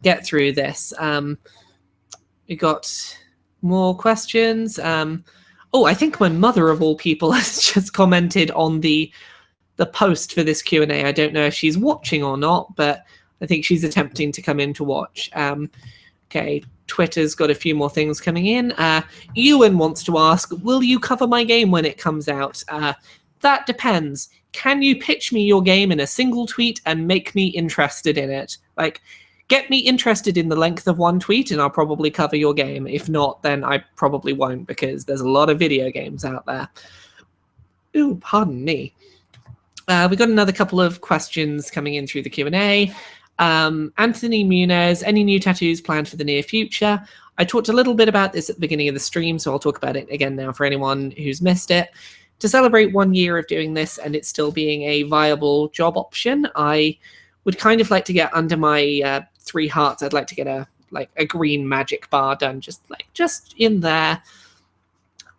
get through this. We got more questions. Oh, I think my mother of all people has just commented on the post for this Q&A. I don't know if she's watching or not, but I think she's attempting to come in to watch. Okay, Twitter's got a few more things coming in. Ewan wants to ask, will you cover my game when it comes out? That depends. Can you pitch me your game in a single tweet and make me interested in it? Like, get me interested in the length of one tweet and I'll probably cover your game. If not, then I probably won't because there's a lot of video games out there. Ooh, pardon me. We got another couple of questions coming in through the Q&A. Anthony Munez, any new tattoos planned for the near future? I talked a little bit about this at the beginning of the stream, so I'll talk about it again now for anyone who's missed it. To celebrate 1 year of doing this and it still being a viable job option, I would kind of like to get under my 3 hearts. I'd like to get a green magic bar done, just in there.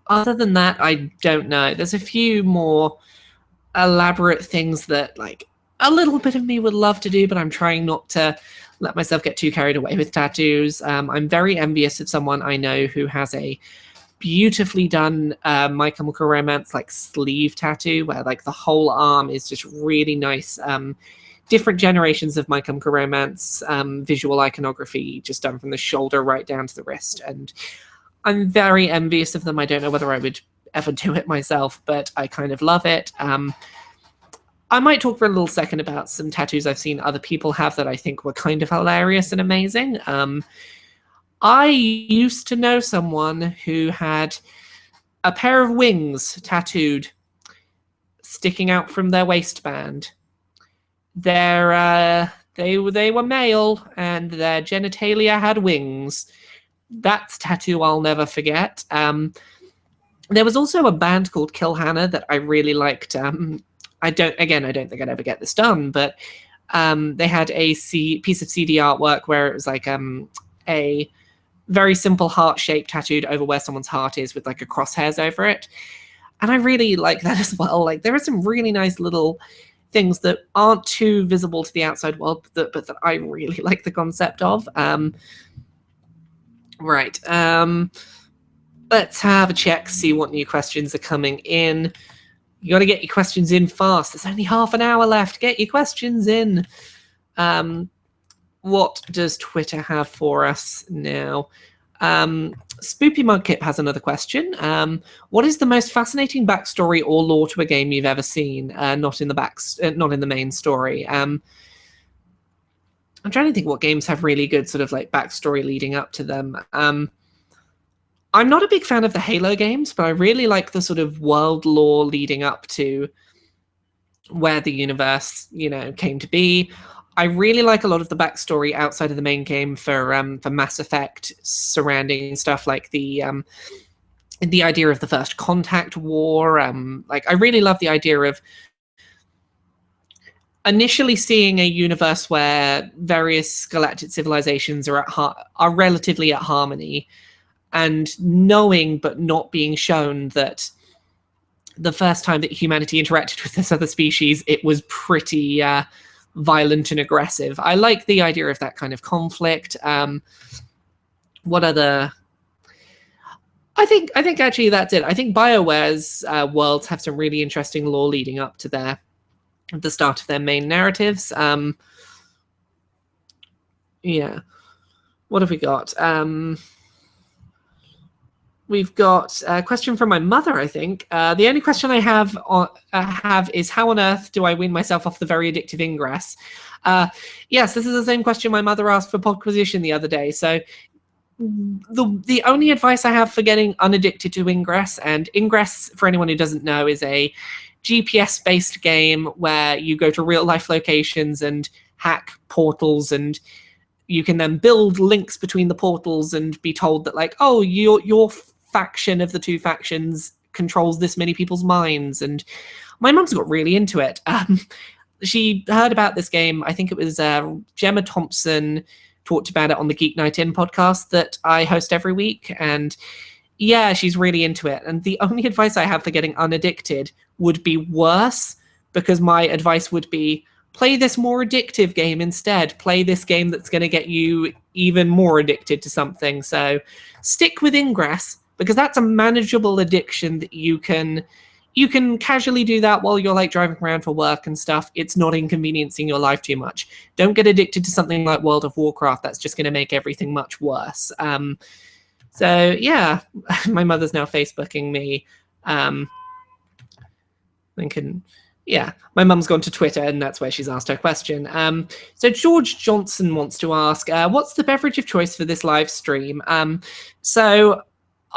Other than that, I don't know. There's a few more elaborate things that a little bit of me would love to do, but I'm trying not to let myself get too carried away with tattoos. I'm very envious of someone I know who has a beautifully done My Chemical Romance sleeve tattoo where the whole arm is just really nice. Different generations of My Chemical Romance visual iconography just done from the shoulder right down to the wrist, and I'm very envious of them. I don't know whether I would ever do it myself, but I kind of love it. I might talk for a little second about some tattoos I've seen other people have that I think were kind of hilarious and amazing. I used to know someone who had a pair of wings tattooed sticking out from their waistband. They were male and their genitalia had wings. That's a tattoo I'll never forget. There was also a band called Kill Hannah that I really liked. I don't think I'd ever get this done, but they had a piece of CD artwork where it was a very simple heart shape tattooed over where someone's heart is with a crosshairs over it. And I really like that as well. There are some really nice little things that aren't too visible to the outside world, but that I really like the concept of. Right. let's have a check, see what new questions are coming in. You got to get your questions in fast. There's only half an hour left. Get your questions in. What does Twitter have for us now? Spoopy Mudkip has another question. What is the most fascinating backstory or lore to a game you've ever seen? Not in the main story. I'm trying to think what games have really good sort of like backstory leading up to them. I'm not a big fan of the Halo games, but I really like the sort of world lore leading up to where the universe, came to be. I really like a lot of the backstory outside of the main game for Mass Effect, surrounding stuff like the idea of the First Contact War. I really love the idea of initially seeing a universe where various galactic civilizations are relatively at harmony, and knowing but not being shown that the first time that humanity interacted with this other species, it was pretty violent and aggressive. I like the idea of that kind of conflict. What other? I think actually that's it. I think BioWare's worlds have some really interesting lore leading up to the start of their main narratives. Yeah. What have we got? We've got a question from my mother, I think. The only question I have is, how on earth do I wean myself off the very addictive Ingress? Yes, this is the same question my mother asked for Podquisition the other day. So the only advice I have for getting unaddicted to Ingress, and Ingress, for anyone who doesn't know, is a GPS-based game where you go to real-life locations and hack portals, and you can then build links between the portals and be told that, like, oh, your faction of the two factions controls this many people's minds. And my mum's got really into it. She heard about this game. I think it was Gemma Thompson talked about it on the Geek Night In podcast that I host every week. And yeah, she's really into it. And the only advice I have for getting unaddicted would be worse, because my advice would be, play this more addictive game instead. Play this game that's going to get you even more addicted to something. So stick with Ingress, because that's a manageable addiction that you can casually do that while you're like driving around for work and stuff. It's not inconveniencing your life too much. Don't get addicted to something like World of Warcraft. That's just going to make everything much worse. So yeah, my mother's now Facebooking me. Yeah, my mum's gone to Twitter, and that's where she's asked her question. So George Johnson wants to ask, what's the beverage of choice for this live stream? So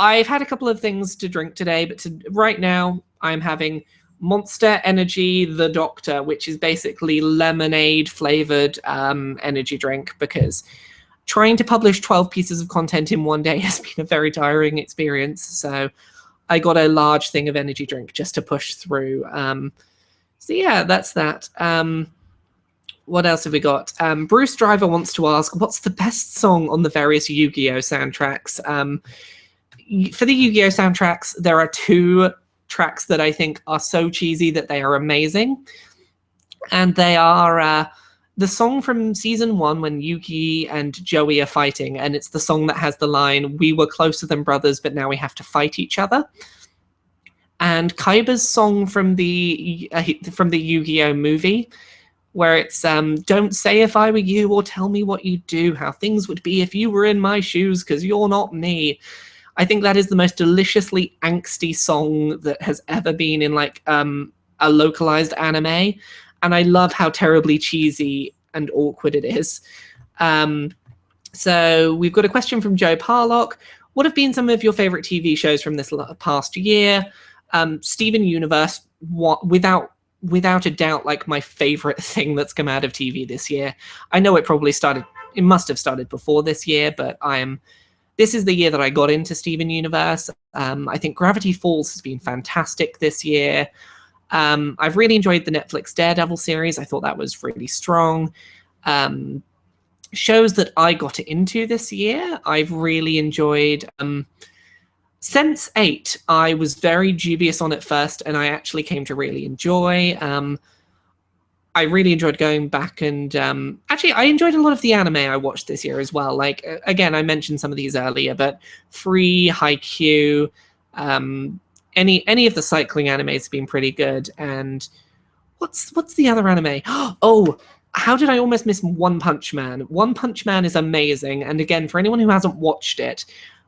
I've had a couple of things to drink today, but right now I'm having Monster Energy The Doctor, which is basically lemonade flavored energy drink, because trying to publish 12 pieces of content in one day has been a very tiring experience. So I got a large thing of energy drink just to push through. So yeah, that's that. What else have we got? Bruce Driver wants to ask, what's the best song on the various Yu-Gi-Oh soundtracks? For the Yu-Gi-Oh soundtracks, there are two tracks that I think are so cheesy that they are amazing. And they are the song from season 1 when Yugi and Joey are fighting, and it's the song that has the line, "We were closer than brothers, but now we have to fight each other." And Kaiba's song from the Yu-Gi-Oh movie, where it's "Don't say if I were you, or tell me what you'd do, how things would be if you were in my shoes, because you're not me." I think that is the most deliciously angsty song that has ever been in like a localized anime, and I love how terribly cheesy and awkward it is. So we've got a question from Joe Parlock. What have been some of your favorite TV shows from this past year? Steven Universe, without a doubt, like my favorite thing that's come out of TV this year. I know it must have started before this year, but this is the year that I got into Steven Universe. I think Gravity Falls has been fantastic this year. I've really enjoyed the Netflix Daredevil series. I thought that was really strong. Shows that I got into this year, I've really enjoyed. Sense8, I was very dubious on at first, and I actually came to really enjoy. I really enjoyed going back and actually I enjoyed a lot of the anime I watched this year as well. Like again, I mentioned some of these earlier, but Free, Haikyuu, any of the cycling animes have been pretty good. And what's the other anime? Oh, how did I almost miss One Punch Man? One Punch Man is amazing. And again, for anyone who hasn't watched it,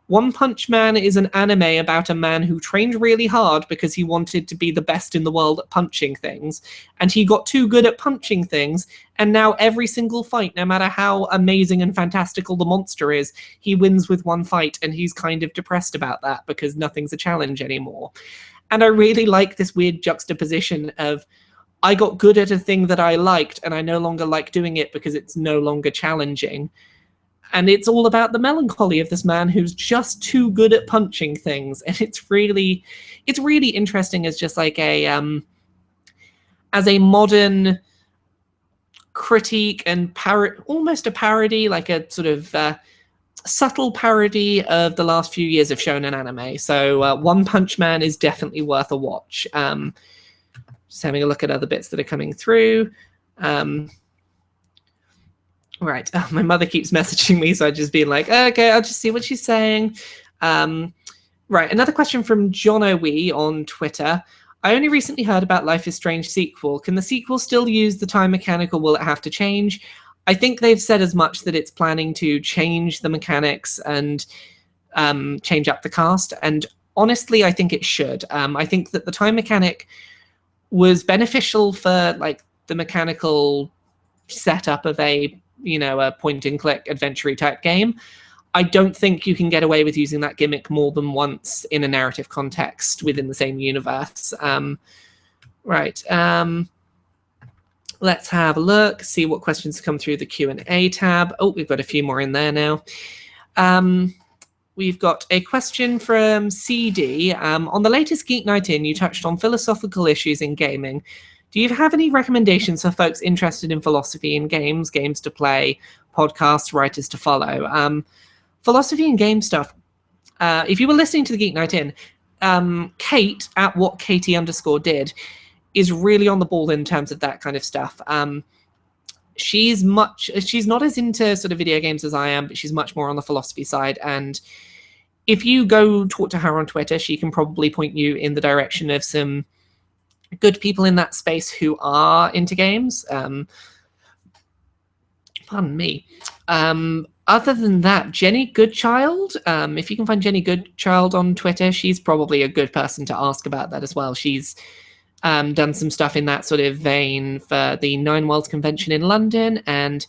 One Punch Man is an anime about a man who trained really hard because he wanted to be the best in the world at punching things. And he got too good at punching things. And now every single fight, no matter how amazing and fantastical the monster is, he wins with one fight. And he's kind of depressed about that because nothing's a challenge anymore. And I really like this weird juxtaposition of, I got good at a thing that I liked, and I no longer like doing it because it's no longer challenging. And it's all about the melancholy of this man who's just too good at punching things. And it's really interesting as just like as a modern critique and almost a parody, like a sort of subtle parody of the last few years of shonen anime. So One Punch Man is definitely worth a watch. Just having a look at other bits that are coming through. Right. Oh, my mother keeps messaging me, so I just be like, okay, I'll just see what she's saying. Right. Another question from John O'Wee on Twitter. I only recently heard about Life is Strange sequel. Can the sequel still use the time mechanic, or will it have to change? I think they've said as much, that it's planning to change the mechanics and change up the cast. And honestly, I think it should. I think that the time mechanic was beneficial for like the mechanical setup of a point and click adventure type game. I don't think you can get away with using that gimmick more than once in a narrative context within the same universe. Right. Let's have a look, see what questions come through the Q&A tab. Oh, we've got a few more in there now. We've got a question from CD. On the latest Geek Night In, you touched on philosophical issues in gaming. Do you have any recommendations for folks interested in philosophy in games, games to play, podcasts, writers to follow? Philosophy and game stuff. If you were listening to the Geek Night In, Kate, at @whatkatie_did, is really on the ball in terms of that kind of stuff. She's not as into sort of video games as I am, but she's much more on the philosophy side. And if you go talk to her on Twitter, she can probably point you in the direction of some good people in that space who are into games. Pardon me. Other than that, Jenny Goodchild, if you can find Jenny Goodchild on Twitter, she's probably a good person to ask about that as well. She's done some stuff in that sort of vein for the Nine Worlds Convention in London, and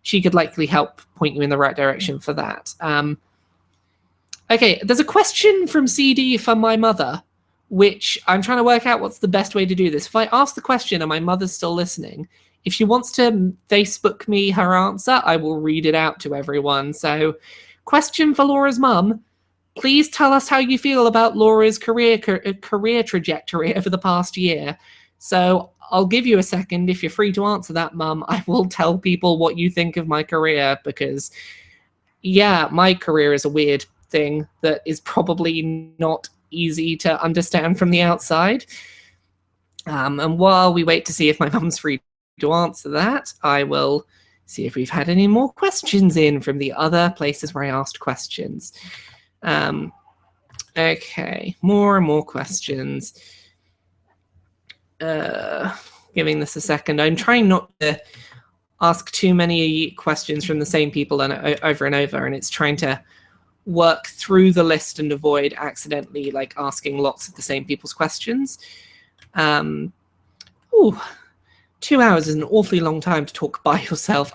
she could likely help point you in the right direction for that. Okay, there's a question from CD for my mother, which I'm trying to work out what's the best way to do this. If I ask the question and my mother's still listening, if she wants to Facebook me her answer, I will read it out to everyone. So, question for Laura's mum. Please tell us how you feel about Laura's career trajectory over the past year. So I'll give you a second. If you're free to answer that, Mum, I will tell people what you think of my career, because, yeah, my career is a weird thing that is probably not easy to understand from the outside. And while we wait to see if my mum's free to answer that, I will see if we've had any more questions in from the other places where I asked questions. Okay, more and more questions. Giving this a second. I'm trying not to ask too many questions from the same people over and over, and it's trying to work through the list and avoid accidentally like asking lots of the same people's questions. 2 hours is an awfully long time to talk by yourself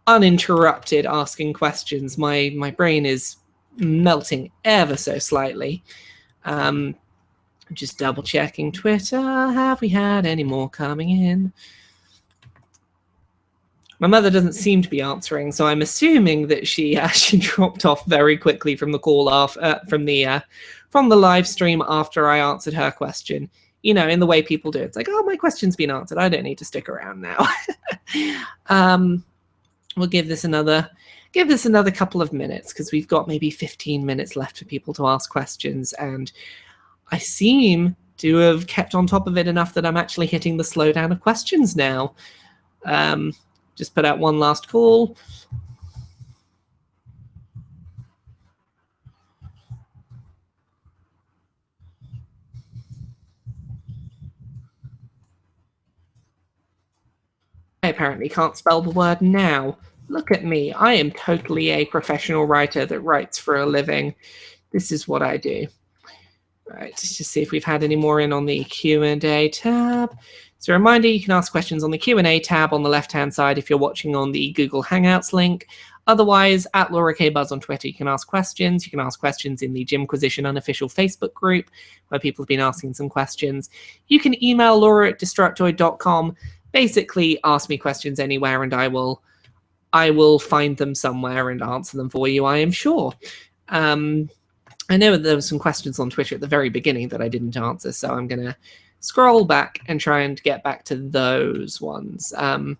uninterrupted asking questions. My brain is melting ever so slightly. Just double checking Twitter. Have we had any more coming in? My mother doesn't seem to be answering, so I'm assuming that she actually dropped off very quickly from the call from the live stream after I answered her question. You know, in the way people do. It's like, oh, my question's been answered. I don't need to stick around now. We'll give this another couple of minutes, because we've got maybe 15 minutes left for people to ask questions, and I seem to have kept on top of it enough that I'm actually hitting the slowdown of questions now. Just put out one last call. I apparently can't spell the word now. Look at me. I am totally a professional writer that writes for a living. This is what I do. Right, let's just see if we've had any more in on the Q&A tab. So a reminder, you can ask questions on the Q&A tab on the left-hand side if you're watching on the Google Hangouts link. Otherwise, at LauraKBuzz on Twitter, you can ask questions. You can ask questions in the Jimquisition unofficial Facebook group, where people have been asking some questions. You can email laura@destructoid.com. Basically, ask me questions anywhere, and I will find them somewhere and answer them for you, I am sure. I know there were some questions on Twitter at the very beginning that I didn't answer, so I'm going to scroll back and try and get back to those ones. I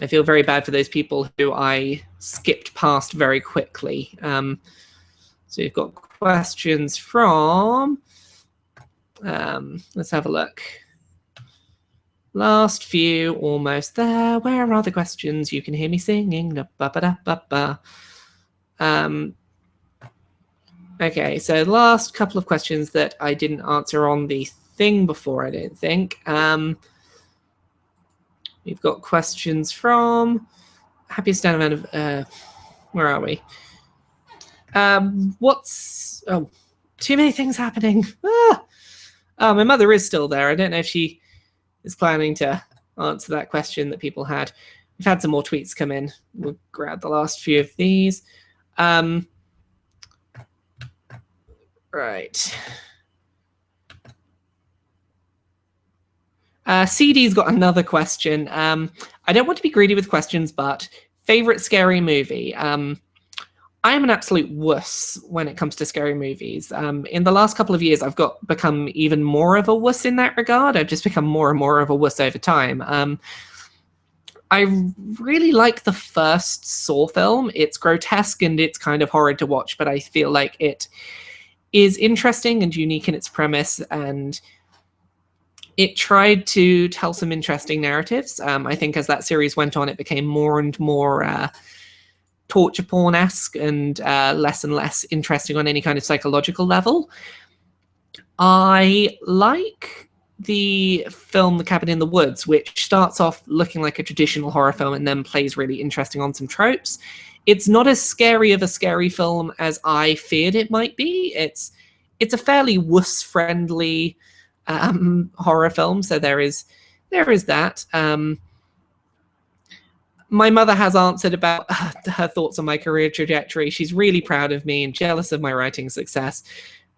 feel very bad for those people who I skipped past very quickly. So you've got questions from, let's have a look. Last few, almost there. Where are the questions? You can hear me singing. Okay, so last couple of questions that I didn't answer on the thing before, I don't think. We've got questions from happiest amount of, where are we? Too many things happening. Oh, my mother is still there. I don't know if she is planning to answer that question that people had. We've had some more tweets come in. We'll grab the last few of these. Right. CD's got another question. I don't want to be greedy with questions, but favorite scary movie. I am an absolute wuss when it comes to scary movies. In the last couple of years, I've become even more of a wuss in that regard. I've just become more and more of a wuss over time. I really like the first Saw film. It's grotesque and it's kind of horrid to watch, but I feel like it is interesting and unique in its premise, and it tried to tell some interesting narratives. I think as that series went on, it became more and more torture porn-esque and less interesting on any kind of psychological level. I like the film The Cabin in the Woods, which starts off looking like a traditional horror film and then plays really interesting on some tropes. It's not as scary of a scary film as I feared it might be. It's a fairly wuss-friendly horror film, so there is that. My mother has answered about her thoughts on my career trajectory. She's really proud of me and jealous of my writing success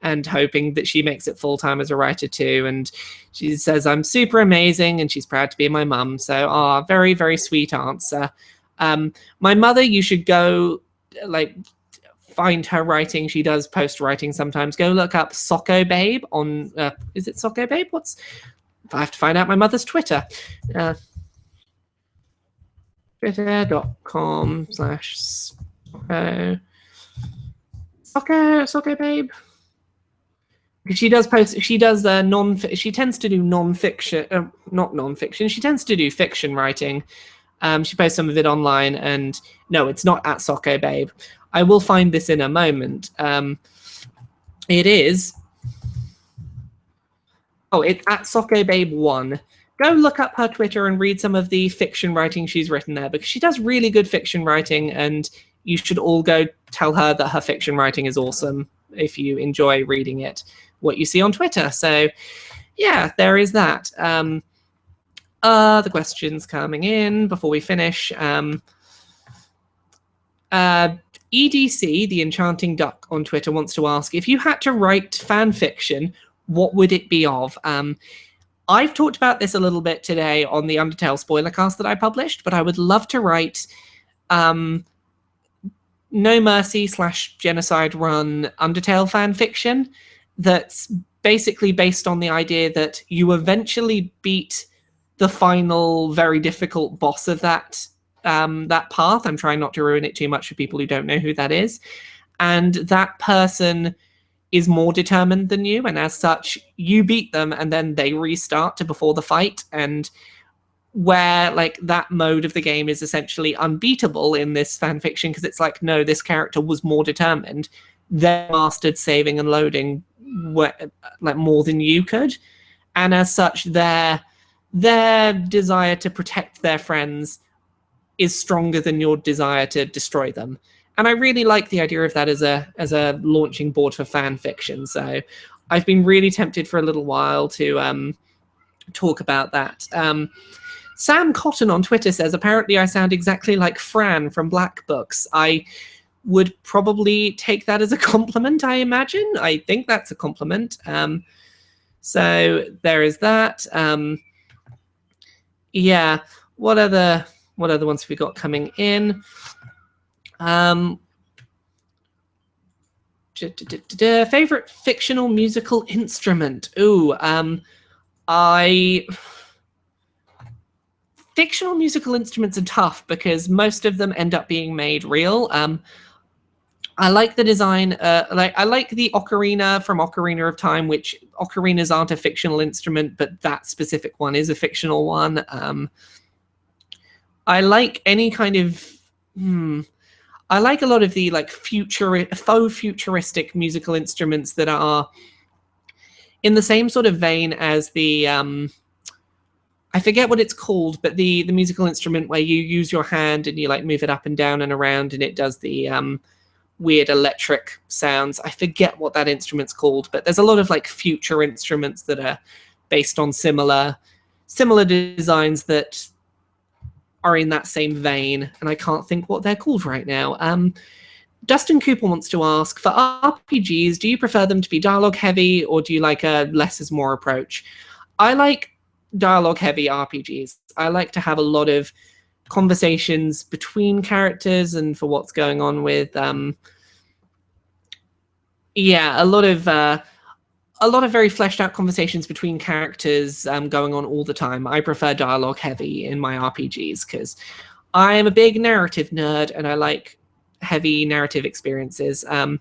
and hoping that she makes it full-time as a writer too. And she says I'm super amazing and she's proud to be my mum. So, very, very sweet answer. My mother, you should go, find her writing. She does post writing sometimes. Go look up Socko Babe on, is it Socko Babe? I have to find out my mother's Twitter. Twitter.com/Socko Babe. She does post, she tends to do non-fiction, not non-fiction, she tends to do fiction writing. She posts some of it online, and no, it's not at Socko Babe. I will find this in a moment. It is, it's at Socko Babe 1. Go look up her Twitter and read some of the fiction writing she's written there, because she does really good fiction writing, and you should all go tell her that her fiction writing is awesome if you enjoy reading what you see on Twitter. So yeah, there is that. The questions coming in before we finish. EDC, the Enchanting Duck on Twitter, wants to ask, if you had to write fan fiction, what would it be of? I've talked about this a little bit today on the Undertale spoiler cast that I published, but I would love to write No Mercy / Genocide Run Undertale fan fiction that's basically based on the idea that you eventually beat the final very difficult boss of that path. I'm trying not to ruin it too much for people who don't know who that is. And that person is more determined than you, and as such, you beat them, and then they restart to before the fight, and where like that mode of the game is essentially unbeatable in this fan fiction because it's like, no, this character was more determined. They mastered saving and loading like more than you could, and as such, their desire to protect their friends is stronger than your desire to destroy them. And I really like the idea of that as a launching board for fan fiction. So I've been really tempted for a little while to talk about that. Sam Cotton on Twitter says, apparently I sound exactly like Fran from Black Books. I would probably take that as a compliment, I imagine. I think that's a compliment. So there is that. Yeah, what other ones have we got coming in? Favorite fictional musical instrument? Ooh, fictional musical instruments are tough because most of them end up being made real. I like the design. I like the ocarina from Ocarina of Time, which ocarinas aren't a fictional instrument, but that specific one is a fictional one. I like any kind of. I like a lot of the like faux futuristic musical instruments that are in the same sort of vein as the. I forget what it's called, but the musical instrument where you use your hand and you like move it up and down and around, and it does the weird electric sounds. I forget what that instrument's called, but there's a lot of like future instruments that are based on similar designs that are in that same vein, and I can't think what they're called right now. Dustin Cooper wants to ask, for RPGs, do you prefer them to be dialogue heavy, or do you like a less is more approach? I like dialogue heavy RPGs. I like to have a lot of conversations between characters and for what's going on with a lot of very fleshed out conversations between characters going on all the time. I prefer dialogue heavy in my RPGs because I am a big narrative nerd and I like heavy narrative experiences. For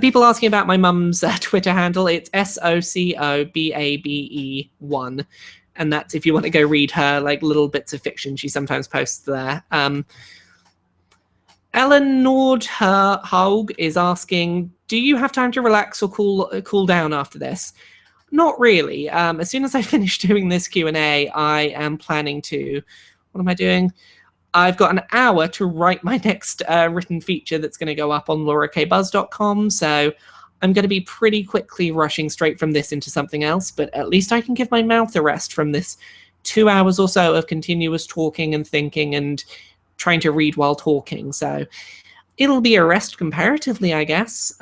people asking about my mum's Twitter handle, it's SOCOBABE1. And that's if you want to go read her like little bits of fiction she sometimes posts there. Ellen Nordhaug is asking, do you have time to relax or cool down after this? Not really. As soon as I finish doing this Q&A, I am planning to... What am I doing? I've got an hour to write my next written feature that's going to go up on LauraKBuzz.com, so I'm going to be pretty quickly rushing straight from this into something else, but at least I can give my mouth a rest from this 2 hours or so of continuous talking and thinking and trying to read while talking. So it'll be a rest comparatively, I guess.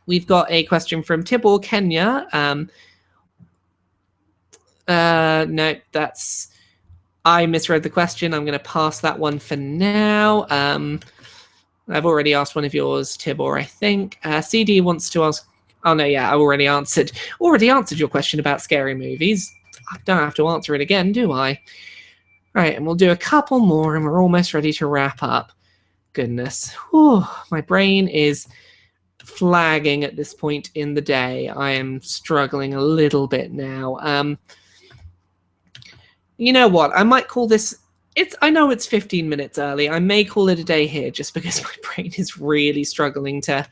We've got a question from Tibor Kenya. No, I misread the question. I'm going to pass that one for now. I've already asked one of yours, Tibor, I think. CD wants to ask... Oh, no, yeah, I already answered your question about scary movies. I don't have to answer it again, do I? Right, and we'll do a couple more, and we're almost ready to wrap up. Goodness. Whew, my brain is flagging at this point in the day. I am struggling a little bit now. You know what? I might call this... I know it's 15 minutes early. I may call it a day here just because my brain is really struggling to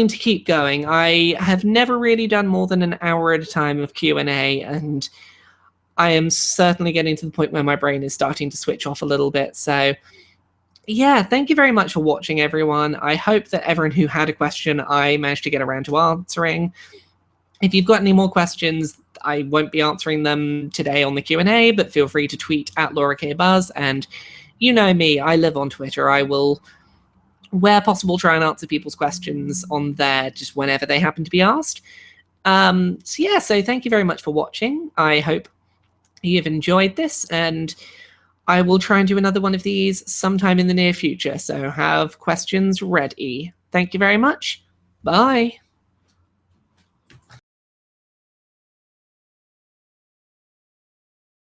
keep going. I have never really done more than an hour at a time of Q&A, and I am certainly getting to the point where my brain is starting to switch off a little bit. So yeah, thank you very much for watching, everyone. I hope that everyone who had a question, I managed to get around to answering. If you've got any more questions, I won't be answering them today on the Q&A, but feel free to tweet at LauraKBuzz. And you know me, I live on Twitter. I will, where possible, try and answer people's questions on there just whenever they happen to be asked. So thank you very much for watching. I hope you've enjoyed this, and I will try and do another one of these sometime in the near future. So have questions ready. Thank you very much. Bye.